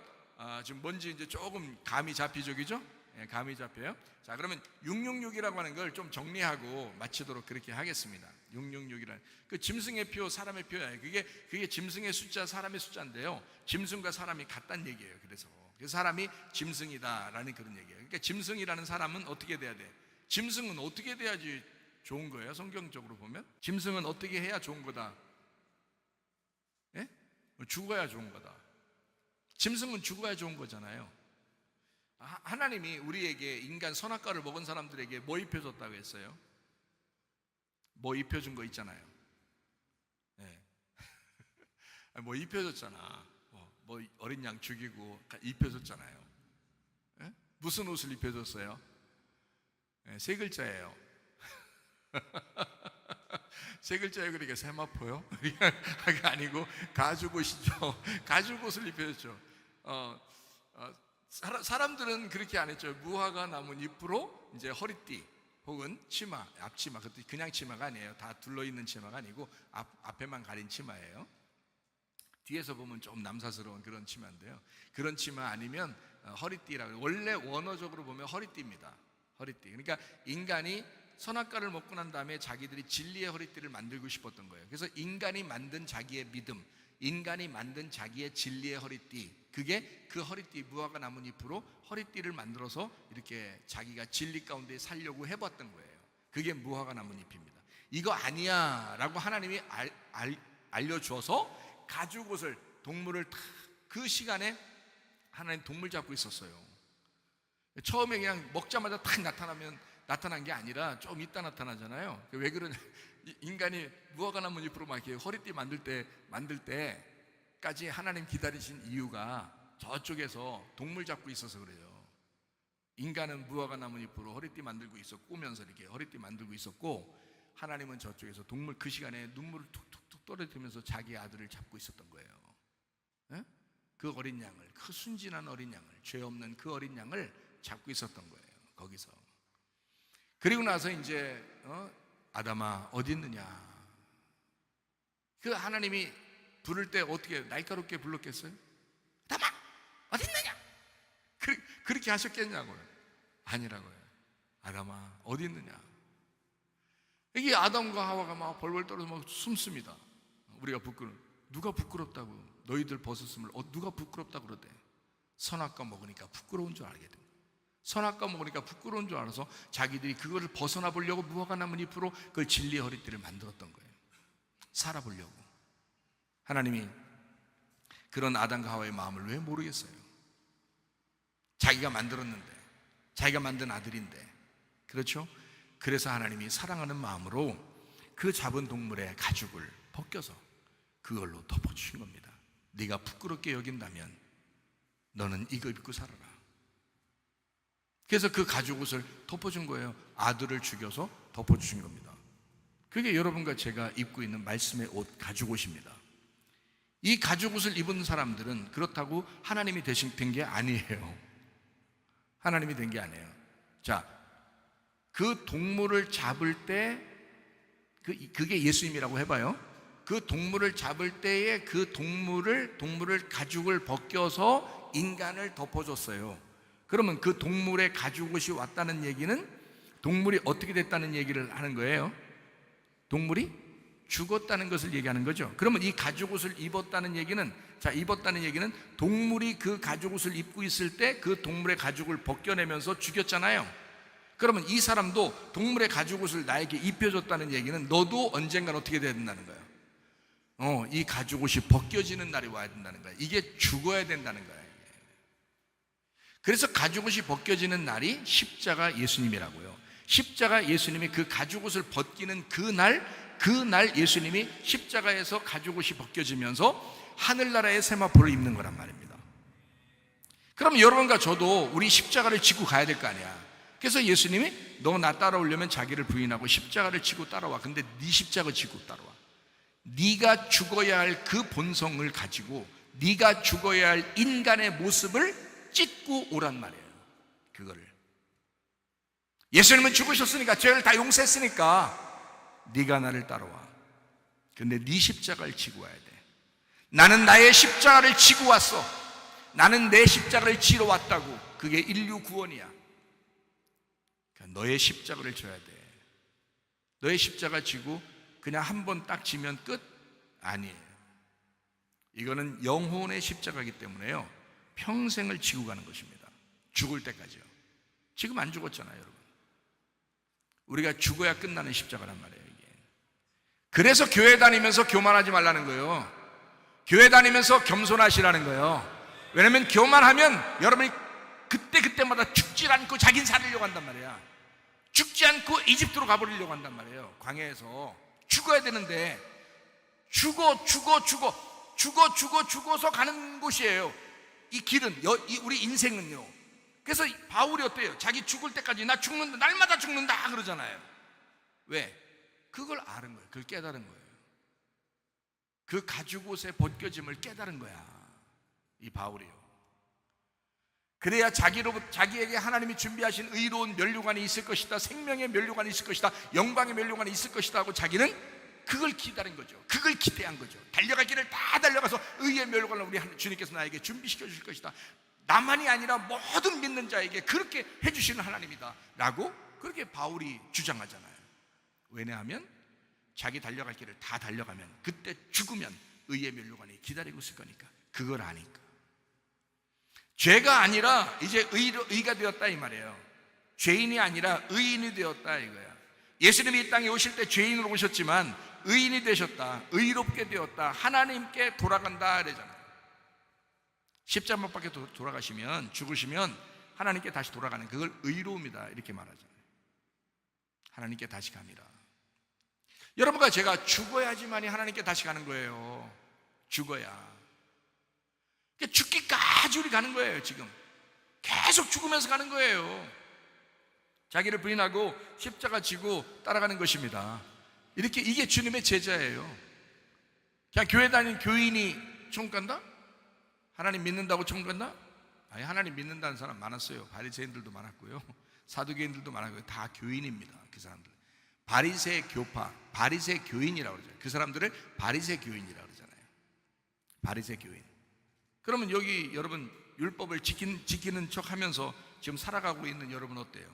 A: 지금 뭔지 이제 조금 감이 잡히죠, 그죠? 감이 잡혀요. 자, 그러면 666이라고 하는 걸 좀 정리하고 마치도록 그렇게 하겠습니다. 666이라는 그 짐승의 표, 사람의 표예요. 그게 짐승의 숫자, 사람의 숫자인데요, 짐승과 사람이 같다는 얘기예요. 그래서 사람이 짐승이다라는 그런 얘기예요. 그러니까 짐승이라는 사람은 어떻게 돼야 돼? 짐승은 어떻게 돼야지 좋은 거예요? 성경적으로 보면 짐승은 어떻게 해야 좋은 거다? 예? 죽어야 좋은 거다. 짐승은 죽어야 좋은 거잖아요. 하나님이 우리에게, 인간 선악과를 먹은 사람들에게 뭐 입혀줬다고 했어요? 뭐 입혀준 거 있잖아요. 네. 뭐 입혀줬잖아. 뭐 어린 양 죽이고 입혀줬잖아요. 네? 무슨 옷을 입혀줬어요? 네, 세 글자예요. 세 글자예요. 그러니까 세마포요? 그게 아니고 가죽옷이죠. 가죽옷을 입혀줬죠. 사람들은 그렇게 안 했죠. 무화과 나무 잎으로 이제 허리띠 혹은 치마, 앞치마, 그것도 그냥 치마가 아니에요. 다 둘러있는 치마가 아니고 앞에만 가린 치마예요. 뒤에서 보면 좀 남사스러운 그런 치마인데요, 그런 치마 아니면 허리띠라고, 원래 원어적으로 보면 허리띠입니다. 허리띠. 그러니까 인간이 선악과를 먹고 난 다음에 자기들이 진리의 허리띠를 만들고 싶었던 거예요. 그래서 인간이 만든 자기의 믿음, 인간이 만든 자기의 진리의 허리띠, 그게 그 허리띠, 무화과 나뭇잎으로 허리띠를 만들어서 이렇게 자기가 진리 가운데 살려고 해봤던 거예요. 그게 무화과 나뭇잎입니다. 이거 아니야 라고 하나님이 알려주어서 가죽옷을, 동물을 그 시간에 하나님 동물 잡고 있었어요. 처음에 그냥 먹자마자 탁 나타난 게 아니라 좀 이따 나타나잖아요. 왜 그러냐, 인간이 무화과 나뭇잎으로 막 이렇게 허리띠 만들 때까지 하나님 기다리신 이유가 저쪽에서 동물 잡고 있어서 그래요. 인간은 무화과 나뭇잎으로 허리띠 만들고 있었고, 꾸면서 이렇게 허리띠 만들고 있었고, 하나님은 저쪽에서 동물, 그 시간에 눈물을 툭툭툭 떨어뜨리면서 자기 아들을 잡고 있었던 거예요. 네? 그 어린 양을, 그 순진한 어린 양을, 죄 없는 그 어린 양을 잡고 있었던 거예요. 거기서 그리고 나서 이제 아담아 어디 있느냐. 그 하나님이 부를 때 어떻게 날카롭게 불렀겠어요? 아담아 어디 있느냐. 그렇게 하셨겠냐고요. 아니라고요. 아담아 어디 있느냐. 이게 아담과 하와가 막 벌벌 떨어서 막 숨습니다. 우리가 누가 부끄럽다고 너희들 벗었음을 누가 부끄럽다고 그러대. 선악과 먹으니까 부끄러운 줄 알게 됩니다. 선악과 먹으니까 부끄러운 줄 알아서 자기들이 그거를 벗어나 보려고 무화과 나무 잎으로 그걸 진리의 허리띠를 만들었던 거예요. 살아보려고. 하나님이 그런 아담과 하와의 마음을 왜 모르겠어요? 자기가 만들었는데, 자기가 만든 아들인데, 그렇죠? 그래서 하나님이 사랑하는 마음으로 그 잡은 동물의 가죽을 벗겨서 그걸로 덮어주신 겁니다. 네가 부끄럽게 여긴다면 너는 이거 입고 살아라. 그래서 그 가죽옷을 덮어준 거예요. 아들을 죽여서 덮어주신 겁니다. 그게 여러분과 제가 입고 있는 말씀의 옷, 가죽옷입니다. 이 가죽옷을 입은 사람들은 그렇다고 하나님이 된 게 아니에요. 하나님이 된 게 아니에요. 자, 그 동물을 잡을 때 그게 예수님이라고 해봐요. 그 동물을 잡을 때에 그 동물을 가죽을 벗겨서 인간을 덮어줬어요. 그러면 그 동물의 가죽옷이 왔다는 얘기는 동물이 어떻게 됐다는 얘기를 하는 거예요. 동물이 죽었다는 것을 얘기하는 거죠. 그러면 이 가죽옷을 입었다는 얘기는, 입었다는 얘기는 동물이 그 가죽옷을 입고 있을 때 그 동물의 가죽을 벗겨내면서 죽였잖아요. 그러면 이 사람도 동물의 가죽옷을 나에게 입혀줬다는 얘기는 너도 언젠간 어떻게 돼야 된다는 거예요. 이 가죽옷이 벗겨지는 날이 와야 된다는 거예요. 이게 죽어야 된다는 거예요. 그래서 가죽옷이 벗겨지는 날이 십자가 예수님이라고요. 십자가 예수님이 그 가죽옷을 벗기는 그날 예수님이 십자가에서 가죽옷이 벗겨지면서 하늘나라의 세마포를 입는 거란 말입니다. 그럼 여러분과 저도 우리 십자가를 지고 가야 될 거 아니야. 그래서 예수님이 너 나 따라오려면 자기를 부인하고 십자가를 지고 따라와. 근데 네 십자가 지고 따라와. 네가 죽어야 할 그 본성을 가지고 네가 죽어야 할 인간의 모습을 찢고 오란 말이에요. 그거를 예수님은 죽으셨으니까, 죄를 다 용서했으니까 네가 나를 따라와. 근데 네 십자가를 지고 와야 돼. 나는 나의 십자가를 지고 왔어. 나는 내 십자가를 지러 왔다고. 그게 인류 구원이야. 그러니까 너의 십자가를 져야 돼. 너의 십자가 지고 그냥 한 번 딱 지면 끝? 아니에요. 이거는 영혼의 십자가이기 때문에요, 평생을 지고 가는 것입니다. 죽을 때까지요. 지금 안 죽었잖아요, 여러분. 우리가 죽어야 끝나는 십자가란 말이에요, 이게. 그래서 교회 다니면서 교만하지 말라는 거예요. 교회 다니면서 겸손하시라는 거예요. 왜냐면 교만하면 여러분이 그때마다 죽질 않고 자기는 살으려고 한단 말이야. 죽지 않고 이집트로 가버리려고 한단 말이에요. 광야에서 죽어야 되는데 죽어서 가는 곳이에요. 이 길은, 우리 인생은요. 그래서 바울이 어때요? 자기 죽을 때까지 나 죽는다, 날마다 죽는다 그러잖아요. 왜? 그걸 아는 거예요. 그걸 깨달은 거예요. 그 가죽옷의 벗겨짐을 깨달은 거야, 이 바울이요. 그래야 자기에게 하나님이 준비하신 의로운 면류관이 있을 것이다, 생명의 면류관이 있을 것이다, 영광의 면류관이 있을 것이다 하고 자기는 그걸 기다린 거죠. 그걸 기대한 거죠. 달려갈 길을 다 달려가서 의의 면류관을 우리 주님께서 나에게 준비시켜 주실 것이다, 나만이 아니라 모든 믿는 자에게 그렇게 해주시는 하나님이다 라고 그렇게 바울이 주장하잖아요. 왜냐하면 자기 달려갈 길을 다 달려가면 그때 죽으면 의의 면류관이 기다리고 있을 거니까. 그걸 아니까. 죄가 아니라 이제 의가 되었다 이 말이에요. 죄인이 아니라 의인이 되었다 이거야. 예수님이 이 땅에 오실 때 죄인으로 오셨지만 의인이 되셨다, 의롭게 되었다, 하나님께 돌아간다 이러잖아요. 십자가 못 박혀 돌아가시면, 죽으시면 하나님께 다시 돌아가는, 그걸 의로움이다 이렇게 말하잖아요. 하나님께 다시 갑니다. 여러분과 제가 죽어야지만이 하나님께 다시 가는 거예요. 죽어야. 죽기까지 우리 가는 거예요. 지금 계속 죽으면서 가는 거예요. 자기를 부인하고 십자가 지고 따라가는 것입니다. 이게 주님의 제자예요. 그냥 교회 다니는 교인이 천국 간다? 하나님 믿는다고 천국 간다? 아니, 하나님 믿는다는 사람 많았어요. 바리새인들도 많았고요, 사두개인들도 많았고요. 다 교인입니다. 그 사람들 바리새 교파, 바리새 교인이라고 그러죠. 그 사람들을 바리새 교인이라고 그러잖아요. 바리새 교인. 그러면 여기 여러분 율법을 지키는 척 하면서 지금 살아가고 있는 여러분 어때요?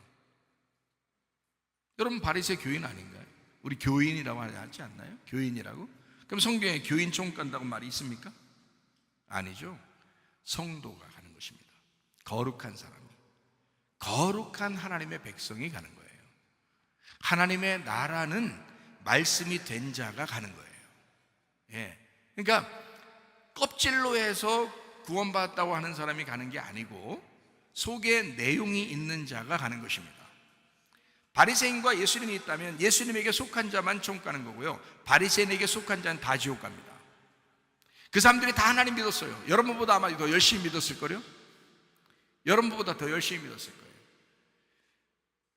A: 여러분 바리새 교인 아닌가요? 우리 교인이라고 하지 않나요? 교인이라고? 그럼 성경에 교인 총 간다고 말이 있습니까? 아니죠. 성도가 가는 것입니다. 거룩한 사람이, 거룩한 하나님의 백성이 가는 거예요. 하나님의 나라는 말씀이 된 자가 가는 거예요. 예. 그러니까 껍질로 해서 구원받았다고 하는 사람이 가는 게 아니고 속에 내용이 있는 자가 가는 것입니다. 바리새인과 예수님이 있다면 예수님에게 속한 자만 천국 가는 거고요, 바리새인에게 속한 자는 다 지옥 갑니다. 그 사람들이 다 하나님 믿었어요. 여러분보다 아마 더 열심히 믿었을 거요. 여러분보다 더 열심히 믿었을 거예요.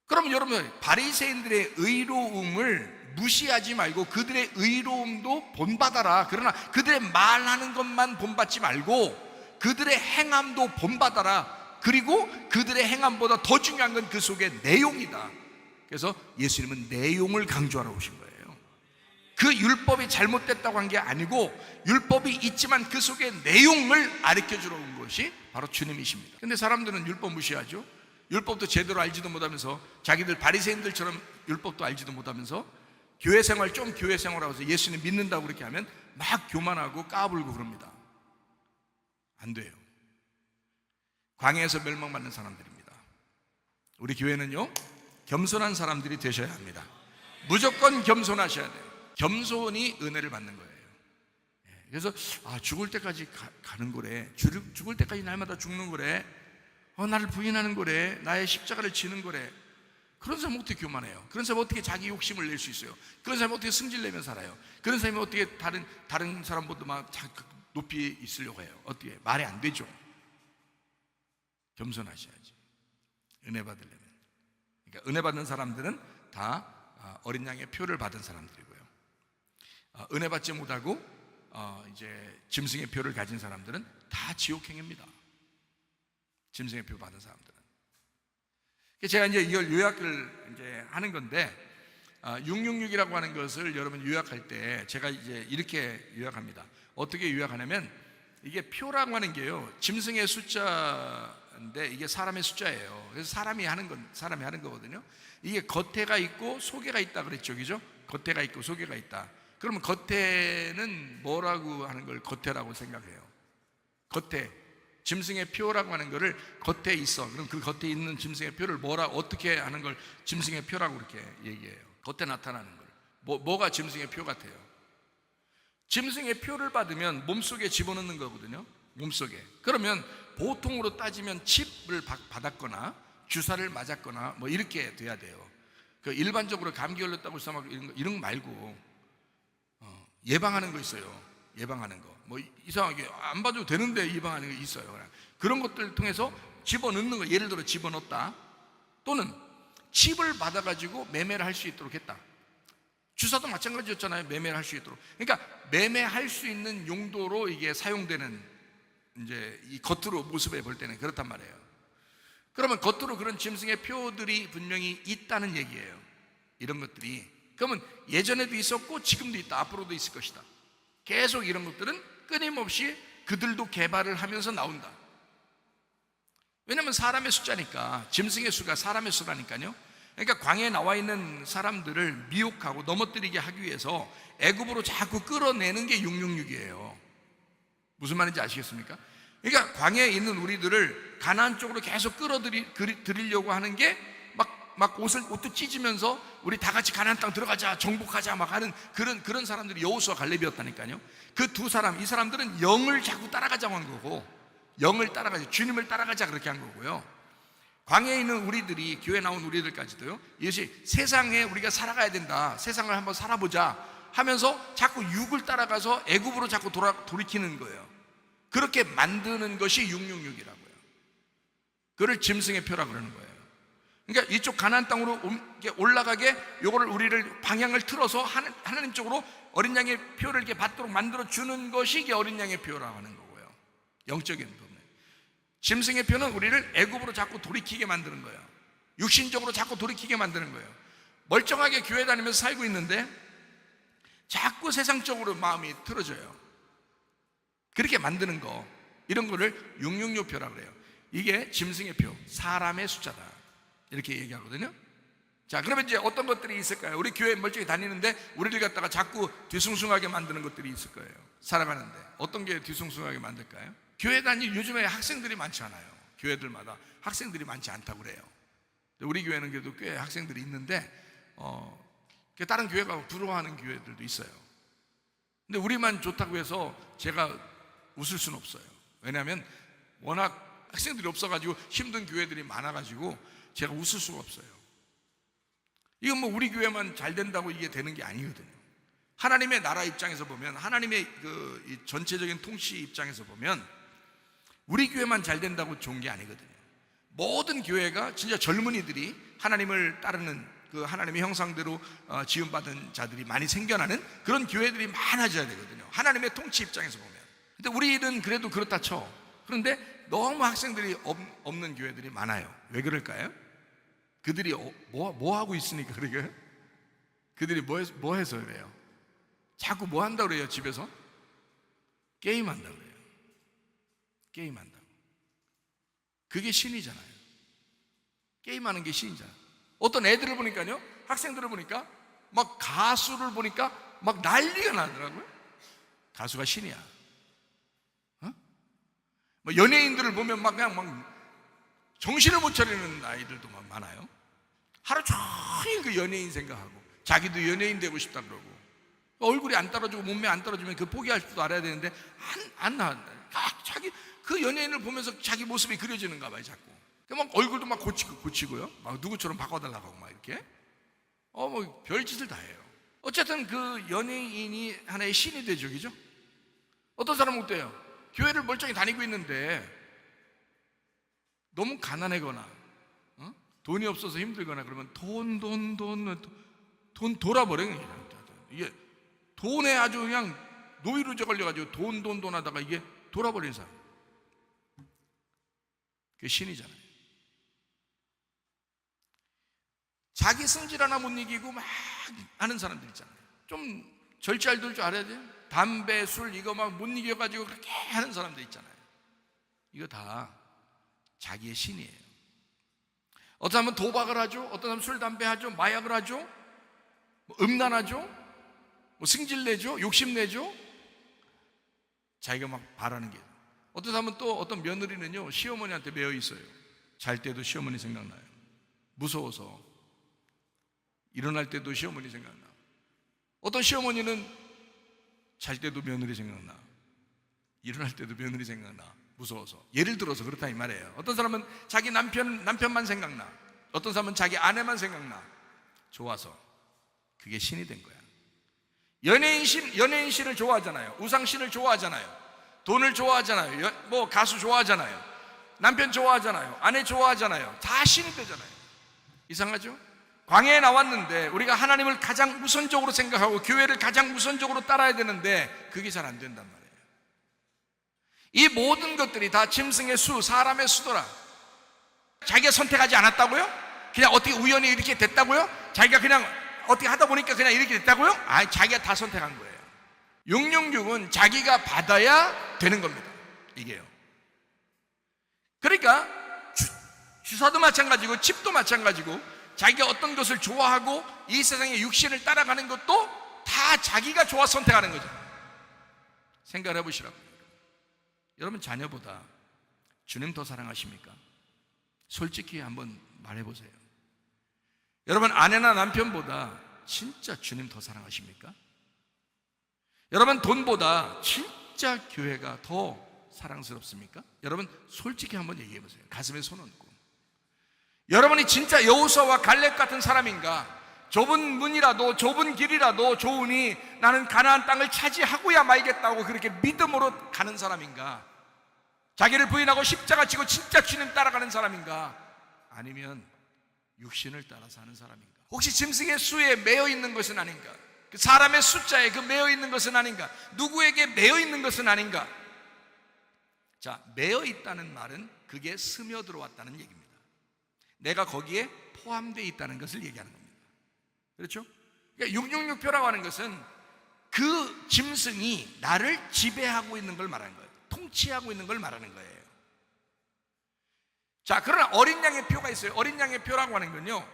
A: 그럼 여러분 바리새인들의 의로움을 무시하지 말고 그들의 의로움도 본받아라. 그러나 그들의 말하는 것만 본받지 말고 그들의 행함도 본받아라. 그리고 그들의 행함보다 더 중요한 건 그 속의 내용이다. 그래서 예수님은 내용을 강조하러 오신 거예요. 그 율법이 잘못됐다고 한 게 아니고 율법이 있지만 그 속의 내용을 가르쳐주러 온 것이 바로 주님이십니다. 근데 사람들은 율법 무시하죠. 율법도 제대로 알지도 못하면서 자기들 바리새인들처럼 율법도 알지도 못하면서 교회 생활 좀 교회 생활하고 해서 예수님 믿는다고 그렇게 하면 막 교만하고 까불고 그럽니다. 안 돼요. 광야에서 멸망받는 사람들입니다. 우리 교회는요, 겸손한 사람들이 되셔야 합니다. 무조건 겸손하셔야 돼요. 겸손이 은혜를 받는 거예요. 그래서 죽을 때까지 가는 거래. 죽을 때까지 날마다 죽는 거래. 나를 부인하는 거래. 나의 십자가를 지는 거래. 그런 사람은 어떻게 교만해요? 그런 사람은 어떻게 자기 욕심을 낼 수 있어요? 그런 사람은 어떻게 승질내면 살아요? 그런 사람이 어떻게 다른 사람보다 막 높이 있으려고 해요? 어떻게? 말이 안 되죠. 겸손하셔야지, 은혜 받으려면. 그러니까 은혜 받는 사람들은 다 어린 양의 표를 받은 사람들이고요, 은혜 받지 못하고 이제 짐승의 표를 가진 사람들은 다 지옥행입니다. 짐승의 표 받은 사람들은. 제가 이제 이걸 요약을 이제 하는 건데, 666이라고 하는 것을 여러분 요약할 때 제가 이제 이렇게 요약합니다. 어떻게 요약하냐면, 이게 표라고 하는 게요, 짐승의 숫자인데 이게 사람의 숫자예요. 그래서 사람이 하는 거거든요. 이게 겉에가 있고 속에가 있다 그랬죠, 그죠? 겉에가 있고 속에가 있다. 그러면 겉에는 뭐라고 하는 걸 겉에라고 생각해요? 겉에 짐승의 표라고 하는 거를 겉에 있어. 그럼 그 겉에 있는 짐승의 표를 어떻게 하는 걸 짐승의 표라고 그렇게 얘기해요. 겉에 나타나는 걸. 뭐가 짐승의 표 같아요? 짐승의 표를 받으면 몸속에 집어넣는 거거든요. 몸속에. 그러면 보통으로 따지면 칩을 받았거나 주사를 맞았거나 뭐 이렇게 돼야 돼요. 그 일반적으로 감기 걸렸다고 해서 막 이런 거 말고 예방하는 거 있어요. 예방하는 거. 뭐 이상하게 안 봐도 되는데 예방하는 거 있어요. 그런 것들을 통해서 집어넣는 거. 예를 들어 집어넣었다. 또는 칩을 받아가지고 매매를 할 수 있도록 했다. 주사도 마찬가지였잖아요. 매매를 할 수 있도록. 그러니까 매매할 수 있는 용도로 이게 사용되는, 이제 이 겉으로 모습에 볼 때는 그렇단 말이에요. 그러면 겉으로 그런 짐승의 표들이 분명히 있다는 얘기예요. 이런 것들이. 그러면 예전에도 있었고 지금도 있다, 앞으로도 있을 것이다. 계속 이런 것들은 끊임없이 그들도 개발을 하면서 나온다. 왜냐하면 사람의 숫자니까. 짐승의 수가 사람의 수라니까요. 그러니까 광야에 나와 있는 사람들을 미혹하고 넘어뜨리게 하기 위해서 애굽으로 자꾸 끌어내는 게 666이에요. 무슨 말인지 아시겠습니까? 그러니까 광야에 있는 우리들을 가나안 쪽으로 계속 끌어들이려고 하는 게 막 옷도 찢으면서 우리 다 같이 가나안 땅 들어가자, 정복하자 막 하는 그런 사람들이 여호수아 갈렙이었다니까요. 그 두 사람, 이 사람들은 영을 자꾸 따라가자고 한 거고, 영을 따라가자, 주님을 따라가자 그렇게 한 거고요. 광야에 있는 우리들이, 교회 나온 우리들까지도요, 이것이 세상에 우리가 살아가야 된다, 세상을 한번 살아보자 하면서 자꾸 육을 따라가서 애굽으로 자꾸 돌이키는 거예요. 그렇게 만드는 것이 666이라고요. 그걸 짐승의 표라고 그러는 거예요. 그러니까 이쪽 가나안 땅으로 올라가게 요거를 우리를 방향을 틀어서 하나님 쪽으로 어린 양의 표를 이렇게 받도록 만들어 주는 것이 이게 어린 양의 표라고 하는 거고요. 영적인 부분. 짐승의 표는 우리를 애굽으로 자꾸 돌이키게 만드는 거예요. 육신적으로 자꾸 돌이키게 만드는 거예요. 멀쩡하게 교회 다니면서 살고 있는데 자꾸 세상적으로 마음이 틀어져요. 그렇게 만드는 거, 이런 거를 666표라고 그래요. 이게 짐승의 표, 사람의 숫자다, 이렇게 얘기하거든요. 자, 그러면 이제 어떤 것들이 있을까요? 우리 교회 멀쩡히 다니는데 우리를 갖다가 자꾸 뒤숭숭하게 만드는 것들이 있을 거예요. 살아가는데 어떤 게 뒤숭숭하게 만들까요? 교회 요즘에 학생들이 많지 않아요. 교회들마다 학생들이 많지 않다고 그래요. 우리 교회는 그래도 꽤 학생들이 있는데 다른 교회가 부러워하는 교회들도 있어요. 근데 우리만 좋다고 해서 제가 웃을 수는 없어요. 왜냐하면 워낙 학생들이 없어가지고 힘든 교회들이 많아가지고 제가 웃을 수가 없어요. 이건 뭐 우리 교회만 잘 된다고 이게 되는 게 아니거든요. 하나님의 나라 입장에서 보면, 하나님의 이 전체적인 통치 입장에서 보면 우리 교회만 잘 된다고 좋은 게 아니거든요. 모든 교회가 진짜 젊은이들이 하나님을 따르는 그 하나님의 형상대로 지음받은 자들이 많이 생겨나는 그런 교회들이 많아져야 되거든요. 하나님의 통치 입장에서 보면. 근데 우리는 그래도 그렇다 쳐. 그런데 너무 학생들이 없는 교회들이 많아요. 왜 그럴까요? 그들이 뭐 하고 있으니까 그러게요? 그들이 뭐 해서 그래요? 자꾸 뭐 한다고 그래요? 집에서? 게임한다고 그래요. 게임한다고. 그게 신이잖아요. 게임하는 게 신이잖아요. 어떤 애들을 보니까요, 학생들을 보니까 막 가수를 보니까 막 난리가 나더라고요. 가수가 신이야. 뭐 연예인들을 보면 그냥 정신을 못 차리는 아이들도 막 많아요. 하루 종일 그 연예인 생각하고 자기도 연예인 되고 싶다 그러고, 얼굴이 안 따라주고 몸매 안 따라주면 그 포기할 줄도 알아야 되는데 안 나온다. 자기 그 연예인을 보면서 자기 모습이 그려지는가 봐요. 자꾸 막 얼굴도 막 고치고요, 막 누구처럼 바꿔달라고 하고 막 이렇게 뭐 별짓을 다 해요. 어쨌든 그 연예인이 하나의 신이 되죠, 그죠? 어떤 사람은 어때요? 교회를 멀쩡히 다니고 있는데 너무 가난하거나 돈이 없어서 힘들거나 그러면 돈 돌아버려요. 이게 돈에 아주 그냥 노이로제 걸려가지고 돈 하다가 이게 돌아버리는 사람, 그게 신이잖아요. 자기 승질 하나 못 이기고 막 하는 사람들 있잖아요. 좀 절제할 줄 알아야 돼요. 담배, 술 이거 막 못 이겨가지고 그렇게 하는 사람들 있잖아요. 이거 다 자기의 신이에요. 어떤 사람은 도박을 하죠. 어떤 사람은 술, 담배 하죠. 마약을 하죠. 음란하죠. 승질내죠. 욕심내죠. 자기가 막 바라는 게. 어떤 사람은 또 어떤 며느리는요, 시어머니한테 매여 있어요. 잘 때도 시어머니 생각나요. 무서워서 일어날 때도 시어머니 생각나. 어떤 시어머니는 잘 때도 며느리 생각나. 일어날 때도 며느리 생각나. 무서워서. 예를 들어서 그렇다 이 말이에요. 어떤 사람은 자기 남편만 생각나. 어떤 사람은 자기 아내만 생각나. 좋아서. 그게 신이 된 거야. 연예인 신을 좋아하잖아요. 우상 신을 좋아하잖아요. 돈을 좋아하잖아요. 뭐 가수 좋아하잖아요. 남편 좋아하잖아요. 아내 좋아하잖아요. 다 신이 되잖아요. 이상하죠? 광야에 나왔는데 우리가 하나님을 가장 우선적으로 생각하고 교회를 가장 우선적으로 따라야 되는데 그게 잘 안 된단 말이에요. 이 모든 것들이 다 짐승의 수, 사람의 수더라. 자기가 선택하지 않았다고요? 그냥 어떻게 우연히 이렇게 됐다고요? 자기가 그냥 어떻게 하다 보니까 그냥 이렇게 됐다고요? 아니, 자기가 다 선택한 거예요. 666은 자기가 받아야 되는 겁니다. 이게요. 그러니까 주사도 마찬가지고 집도 마찬가지고 자기가 어떤 것을 좋아하고 이 세상의 육신을 따라가는 것도 다 자기가 좋아 선택하는 거죠. 생각을 해보시라고. 여러분, 자녀보다 주님 더 사랑하십니까? 솔직히 한번 말해보세요. 여러분, 아내나 남편보다 진짜 주님 더 사랑하십니까? 여러분, 돈보다 진짜 교회가 더 사랑스럽습니까? 여러분, 솔직히 한번 얘기해보세요. 가슴에 손 얹고. 여러분이 진짜 여호수아와 갈렙 같은 사람인가? 좁은 문이라도 좁은 길이라도 좋으니 나는 가나안 땅을 차지하고야 말겠다고 그렇게 믿음으로 가는 사람인가? 자기를 부인하고 십자가 지고 진짜 주님 따라가는 사람인가? 아니면 육신을 따라서 하는 사람인가? 혹시 짐승의 수에 매여 있는 것은 아닌가? 그 사람의 숫자에 그 매여 있는 것은 아닌가? 누구에게 매여 있는 것은 아닌가? 자, 매여 있다는 말은 그게 스며들어왔다는 얘기입니다. 내가 거기에 포함되어 있다는 것을 얘기하는 겁니다. 그렇죠? 그러니까 666표라고 하는 것은 그 짐승이 나를 지배하고 있는 걸 말하는 거예요. 통치하고 있는 걸 말하는 거예요. 자, 그러나 어린 양의 표가 있어요. 어린 양의 표라고 하는 건요,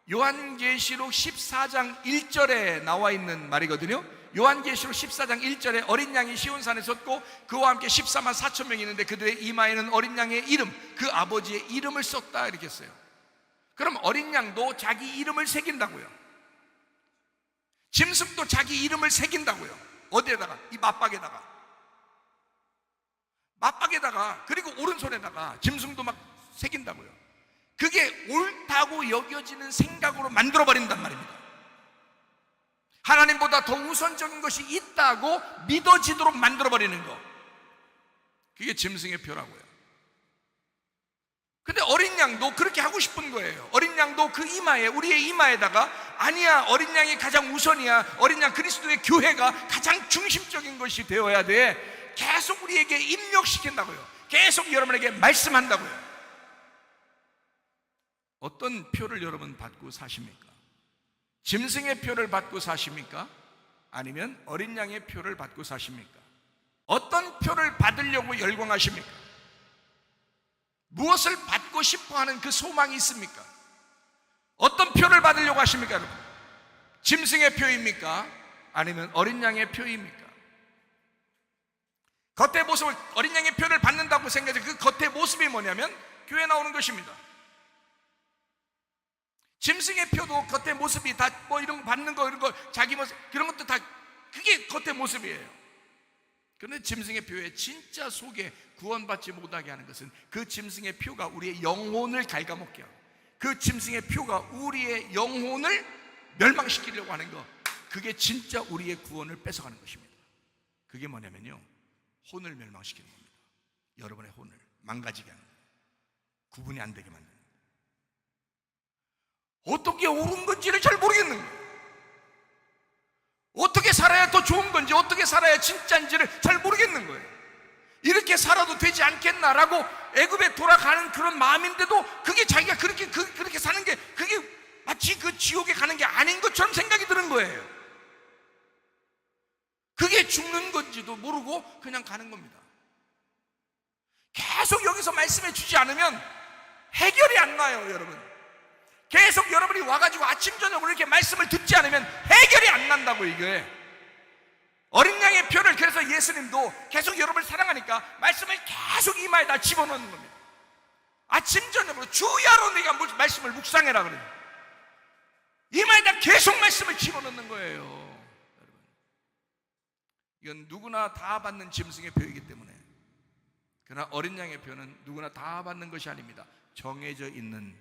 A: 요한계시록 14장 1절에 나와 있는 말이거든요. 요한계시록 14장 1절에 어린 양이 시온산에 섰고 그와 함께 14만 4천 명이 있는데 그들의 이마에는 어린 양의 이름, 그 아버지의 이름을 썼다, 이렇게 했어요. 그럼 어린 양도 자기 이름을 새긴다고요. 짐승도 자기 이름을 새긴다고요. 어디에다가? 이 맞박에다가, 그리고 오른손에다가 짐승도 막 새긴다고요. 그게 옳다고 여겨지는 생각으로 만들어버린단 말입니다. 하나님보다 더 우선적인 것이 있다고 믿어지도록 만들어버리는 거, 그게 짐승의 표라고요. 근데 어린 양도 그렇게 하고 싶은 거예요. 어린 양도 그 이마에, 우리의 이마에다가, 아니야, 어린 양이 가장 우선이야, 어린 양 그리스도의 교회가 가장 중심적인 것이 되어야 돼, 계속 우리에게 입력시킨다고요. 계속 여러분에게 말씀한다고요. 어떤 표를 여러분 받고 사십니까? 짐승의 표를 받고 사십니까? 아니면 어린 양의 표를 받고 사십니까? 어떤 표를 받으려고 열광하십니까? 무엇을 받고 싶어 하는 그 소망이 있습니까? 어떤 표를 받으려고 하십니까, 여러분? 짐승의 표입니까? 아니면 어린 양의 표입니까? 겉의 모습을, 어린 양의 표를 받는다고 생각해서 그 겉의 모습이 뭐냐면 교회에 나오는 것입니다. 짐승의 표도 겉의 모습이 다 뭐 이런 거 받는 거, 이런 거 자기 모습, 그런 것도 다 그게 겉의 모습이에요. 그런데 짐승의 표에 진짜 속에 구원받지 못하게 하는 것은 그 짐승의 표가 우리의 영혼을 갉아먹게 하고, 그 짐승의 표가 우리의 영혼을 멸망시키려고 하는 거, 그게 진짜 우리의 구원을 뺏어가는 것입니다. 그게 뭐냐면요, 혼을 멸망시키는 겁니다. 여러분의 혼을 망가지게 하는 거예요. 구분이 안 되게 만드는 거예요. 어떻게 옳은 건지를 잘 모르겠는 거예요. 어떻게 살아야 더 좋은 건지, 어떻게 살아야 진짜인지를 잘 모르겠는 거예요. 이렇게 살아도 되지 않겠나라고 애굽에 돌아가는 그런 마음인데도 그게 자기가 그렇게 사는 게 그게 마치 그 지옥에 가는 게 아닌 것처럼 생각이 드는 거예요. 그게 죽는 건지도 모르고 그냥 가는 겁니다. 계속 여기서 말씀해 주지 않으면 해결이 안 나요, 여러분. 계속 여러분이 와가지고 아침 저녁으로 이렇게 말씀을 듣지 않으면 해결이 안 난다고. 이게 어린 양의 표를, 그래서 예수님도 계속 여러분을 사랑하니까 말씀을 계속 이마에다 집어넣는 겁니다. 아침 저녁으로 주야로 네가 말씀을 묵상해라 그래요. 이마에다 계속 말씀을 집어넣는 거예요. 여러분, 이건 누구나 다 받는 짐승의 표이기 때문에. 그러나 어린 양의 표는 누구나 다 받는 것이 아닙니다. 정해져 있는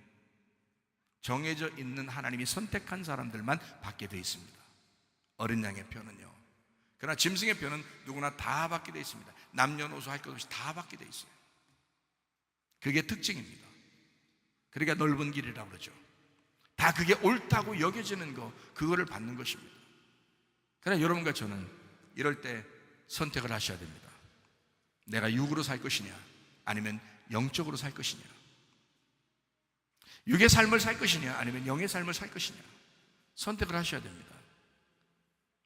A: 하나님이 선택한 사람들만 받게 되어 있습니다. 어린 양의 표는요. 그러나 짐승의 표는 누구나 다 받게 되어 있습니다. 남녀노소 할 것 없이 다 받게 되어 있어요. 그게 특징입니다. 그러니까 넓은 길이라고 그러죠. 다 그게 옳다고 여겨지는 거, 그거를 받는 것입니다. 그러나 여러분과 저는 이럴 때 선택을 하셔야 됩니다. 내가 육으로 살 것이냐, 아니면 영적으로 살 것이냐, 육의 삶을 살 것이냐, 아니면 영의 삶을 살 것이냐, 선택을 하셔야 됩니다.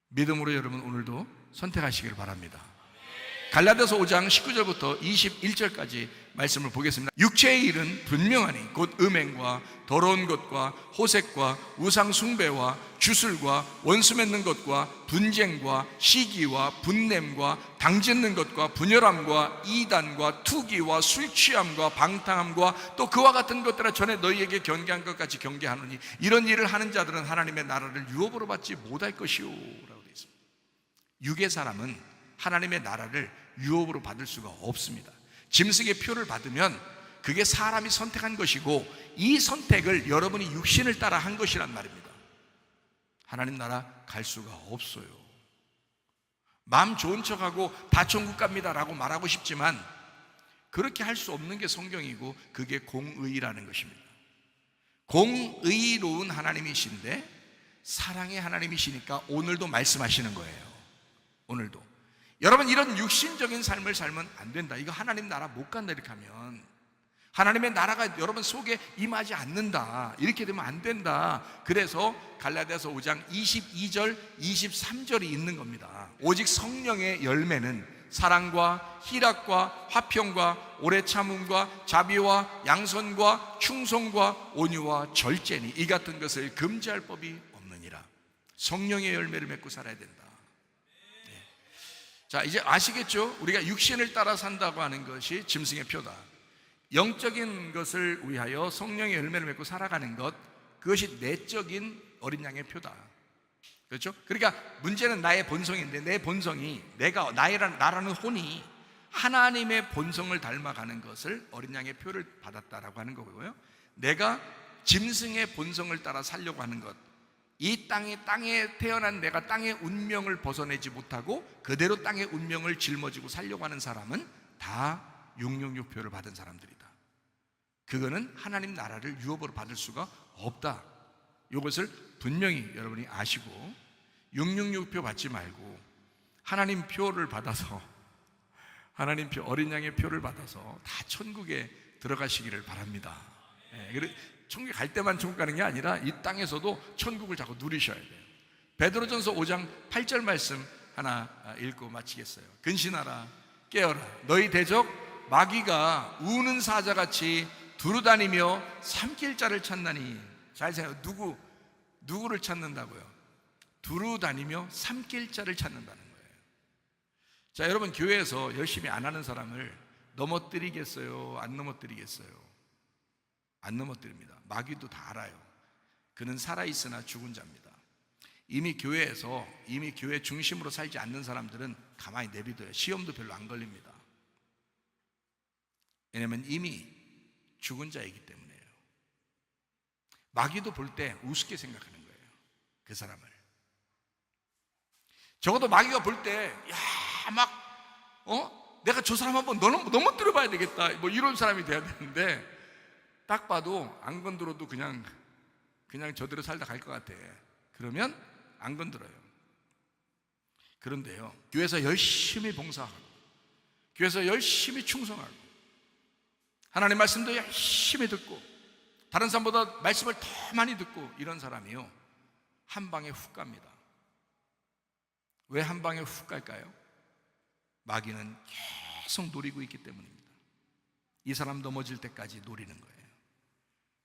A: 믿음으로 여러분 오늘도 선택하시길 바랍니다. 갈라디아서 5장 19절부터 21절까지 말씀을 보겠습니다. 육체의 일은 분명하니 곧 음행과 더러운 것과 호색과 우상 숭배와 주술과 원수 맺는 것과 분쟁과 시기와 분냄과 당짓는 것과 분열함과 이단과 투기와 술 취함과 방탕함과 또 그와 같은 것들을 전에 너희에게 경계한 것 같이 경계하노니 이런 일을 하는 자들은 하나님의 나라를 유업으로 받지 못할 것이오 라고 되어 있습니다. 육의 사람은 하나님의 나라를 유업으로 받을 수가 없습니다. 짐승의 표를 받으면 그게 사람이 선택한 것이고, 이 선택을 여러분이 육신을 따라 한 것이란 말입니다. 하나님 나라 갈 수가 없어요. 마음 좋은 척하고 다 천국 갑니다 라고 말하고 싶지만 그렇게 할 수 없는 게 성경이고, 그게 공의라는 것입니다. 공의로운 하나님이신데 사랑의 하나님이시니까 오늘도 말씀하시는 거예요. 오늘도 여러분, 이런 육신적인 삶을 살면 안 된다. 이거 하나님 나라 못 간다. 이렇게 하면 하나님의 나라가 여러분 속에 임하지 않는다. 이렇게 되면 안 된다. 그래서 갈라디아서 5장 22절 23절이 있는 겁니다. 오직 성령의 열매는 사랑과 희락과 화평과 오래 참음과 자비와 양선과 충성과 온유와 절제니 이 같은 것을 금지할 법이 없느니라. 성령의 열매를 맺고 살아야 된다. 네. 자, 이제 아시겠죠? 우리가 육신을 따라 산다고 하는 것이 짐승의 표다. 영적인 것을 위하여 성령의 열매를 맺고 살아가는 것, 그것이 내적인 어린 양의 표다. 그렇죠? 그러니까 문제는 나의 본성인데 내 본성이 나라는 혼이 하나님의 본성을 닮아가는 것을 어린 양의 표를 받았다라고 하는 거고요. 내가 짐승의 본성을 따라 살려고 하는 것, 이 땅에 태어난 내가 땅의 운명을 벗어내지 못하고 그대로 땅의 운명을 짊어지고 살려고 하는 사람은 다 666표를 받은 사람들이다. 그거는 하나님 나라를 유업으로 받을 수가 없다. 이것을 분명히 여러분이 아시고 666표 받지 말고 하나님 표를 받아서, 하나님 표, 어린 양의 표를 받아서 다 천국에 들어가시기를 바랍니다. 천국에 갈 때만 천국 가는 게 아니라 이 땅에서도 천국을 자꾸 누리셔야 돼요. 베드로전서 5장 8절 말씀 하나 읽고 마치겠어요. 근신하라, 깨어라. 너희 대적 마귀가 우는 사자같이 두루다니며 삼킬 자를 찾나니. 잘 생각해요. 누구를 찾는다고요? 두루다니며 삼킬 자를 찾는다는 거예요. 자, 여러분, 교회에서 열심히 안 하는 사람을 넘어뜨리겠어요? 안 넘어뜨리겠어요? 안 넘어뜨립니다. 마귀도 다 알아요. 그는 살아있으나 죽은 자입니다. 이미 교회 중심으로 살지 않는 사람들은 가만히 내비둬요. 시험도 별로 안 걸립니다. 왜냐하면 이미 죽은 자이기 때문에요. 마귀도 볼 때 우습게 생각하는 거예요. 그 사람을. 적어도 마귀가 볼 때 내가 저 사람 한번 넘어뜨려 봐야 되겠다, 뭐 이런 사람이 돼야 되는데, 딱 봐도 안 건드려도 그냥 저대로 살다 갈 것 같아. 그러면 안 건드려요. 그런데요, 교회에서 열심히 봉사하고, 교회에서 열심히 충성하고, 하나님 말씀도 열심히 듣고, 다른 사람보다 말씀을 더 많이 듣고, 이런 사람이요, 한 방에 훅 갑니다. 왜 한 방에 훅 갈까요? 마귀는 계속 노리고 있기 때문입니다. 이 사람 넘어질 때까지 노리는 거예요.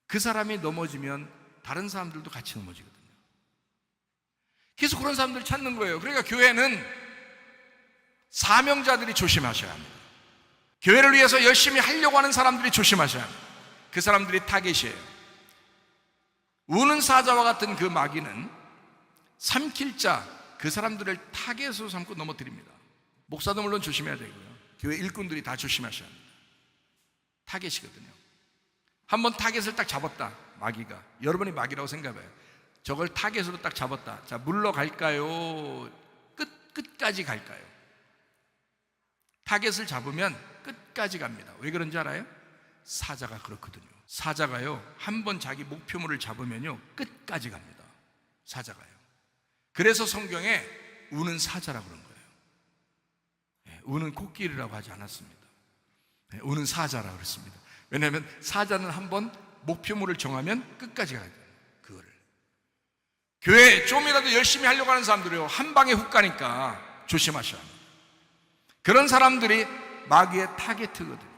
A: 그 사람이 넘어지면 다른 사람들도 같이 넘어지거든요. 계속 그런 사람들 찾는 거예요. 그러니까 교회는 사명자들이 조심하셔야 합니다. 교회를 위해서 열심히 하려고 하는 사람들이 조심하셔야 합니다. 그 사람들이 타겟이에요. 우는 사자와 같은 그 마귀는 삼킬 자, 그 사람들을 타겟으로 삼고 넘어뜨립니다. 목사도 물론 조심해야 되고요, 교회 일꾼들이 다 조심하셔야 합니다. 타겟이거든요. 한번 타겟을 딱 잡았다, 마귀가. 여러분이 마귀라고 생각해봐요. 저걸 타겟으로 딱 잡았다. 자, 물러갈까요? 끝까지 갈까요? 타겟을 잡으면 끝까지 갑니다. 왜 그런지 알아요? 사자가 그렇거든요. 사자가요, 한번 자기 목표물을 잡으면요, 끝까지 갑니다. 사자가요. 그래서 성경에 우는 사자라고 그런 거예요. 우는 코끼리라고 하지 않았습니다. 우는 사자라고 그랬습니다. 왜냐하면 사자는 한번 목표물을 정하면 끝까지 가야 돼요. 그거를. 교회 좀이라도 열심히 하려고 하는 사람들이요, 한 방에 훅 가니까 조심하셔야 합니다. 그런 사람들이 마귀의 타겟이거든요.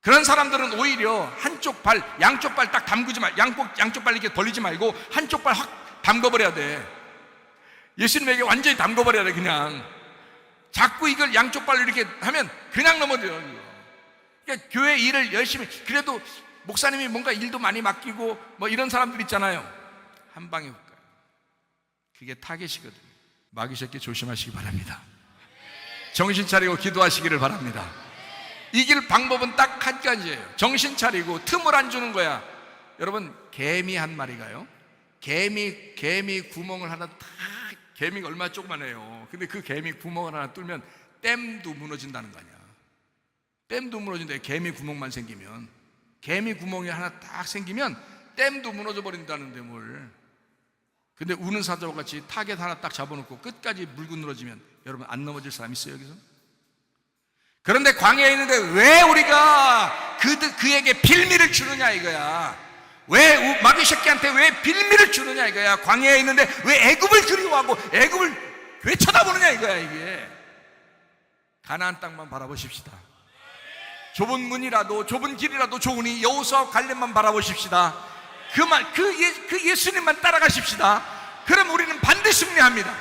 A: 그런 사람들은 오히려 한쪽 발, 양쪽 발 딱 담그지 말고, 양쪽 발 이렇게 벌리지 말고 한쪽 발 확 담궈버려야 돼. 예수님에게 완전히 담궈버려야 돼. 그냥 자꾸 이걸 양쪽 발로 이렇게 하면 그냥 넘어져요. 그러니까 교회 일을 열심히, 그래도 목사님이 뭔가 일도 많이 맡기고 뭐 이런 사람들 있잖아요. 한 방에 훅 가요. 그게 타겟이거든요. 마귀 새끼 조심하시기 바랍니다. 정신 차리고 기도하시기를 바랍니다. 이길 방법은 딱 한 가지예요. 정신 차리고 틈을 안 주는 거야. 여러분, 개미 한 마리가요, 개미 구멍을 하나 딱, 개미가 얼마나 조그만해요. 근데 그 개미 구멍을 하나 뚫면 댐도 무너진다는 거 아니야. 댐도 무너진대. 개미 구멍만 생기면, 개미 구멍이 하나 딱 생기면 댐도 무너져 버린다는데 뭘. 근데 우는 사자와 같이 타겟 하나 딱 잡아놓고 끝까지 물고 늘어지면 여러분 안 넘어질 사람 있어요 여기서? 그런데 광야에 있는데 왜 우리가 그에게 빌미를 주느냐 이거야. 왜 마귀 새끼한테 왜 빌미를 주느냐 이거야. 광야에 있는데 왜 애굽을 그리워하고 애굽을 왜 쳐다보느냐 이거야. 이게 가나안 땅만 바라보십시다. 좁은 문이라도 좁은 길이라도 좋으니 여호수아와 갈렙만 바라보십시다. 그 예수님만 따라가십시다. 그럼 우리는 반드시 승리합니다.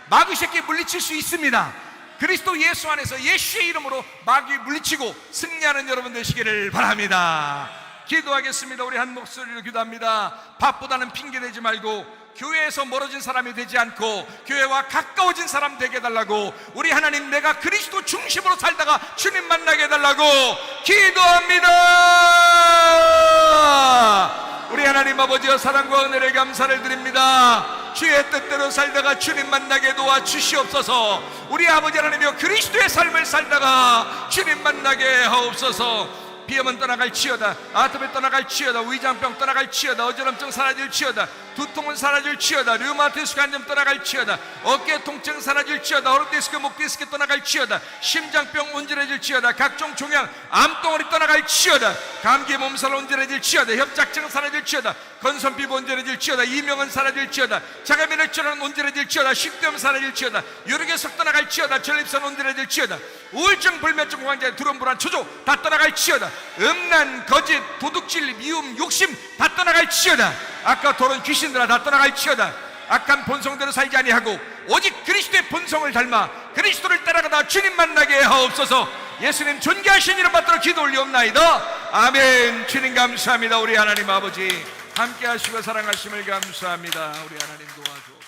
A: 마귀 새끼 물리칠 수 있습니다. 그리스도 예수 안에서 예수의 이름으로 마귀 물리치고 승리하는 여러분 되시기를 바랍니다. 기도하겠습니다. 우리 한 목소리로 기도합니다. 밥보다는 핑계대지 말고 교회에서 멀어진 사람이 되지 않고 교회와 가까워진 사람 되게 해달라고, 우리 하나님 내가 그리스도 중심으로 살다가 주님 만나게 해달라고 기도합니다. 우리 하나님 아버지여, 사랑과 은혜를 감사를 드립니다. 주의 뜻대로 살다가 주님 만나게 도와주시옵소서. 우리 아버지 하나님이여, 그리스도의 삶을 살다가 주님 만나게 하옵소서. 비염은 떠나갈지어다, 아토피 떠나갈지어다, 위장병 떠나갈지어다, 어지럼증 사라질지어다, 두통은 사라질지어다, 류마티스크 한점 떠나갈지어다, 어깨 통증 사라질지어다, 허리디스크 목디스크 떠나갈지어다, 심장병 온전해질지어다, 각종 종양 암덩어리 떠나갈지어다, 감기 몸살 온전해질지어다, 협착증 사라질지어다, 건선피부 온전해질지어다, 이명은 사라질지어다, 자가면역질환 온전해질지어다, 식도염 사라질지어다, 요르계석 떠나갈지어다, 전립선 온전해질지어다, 우울증 불면증 환자 두려움 불안 초조 다 떠나갈지어다, 음란 거짓 도둑질 미움 욕심 다 떠나갈지어다, 아까 도른 귀신들아 다 떠나갈지어다. 악한 본성대로 살지 아니하고 오직 그리스도의 본성을 닮아 그리스도를 따라가다 주님 만나게 하옵소서. 예수님 존귀하신 이름 받들어 기도 올리옵나이다. 아멘. 주님 감사합니다. 우리 하나님 아버지 함께 하시고 사랑하심을 감사합니다. 우리 하나님 도와줘.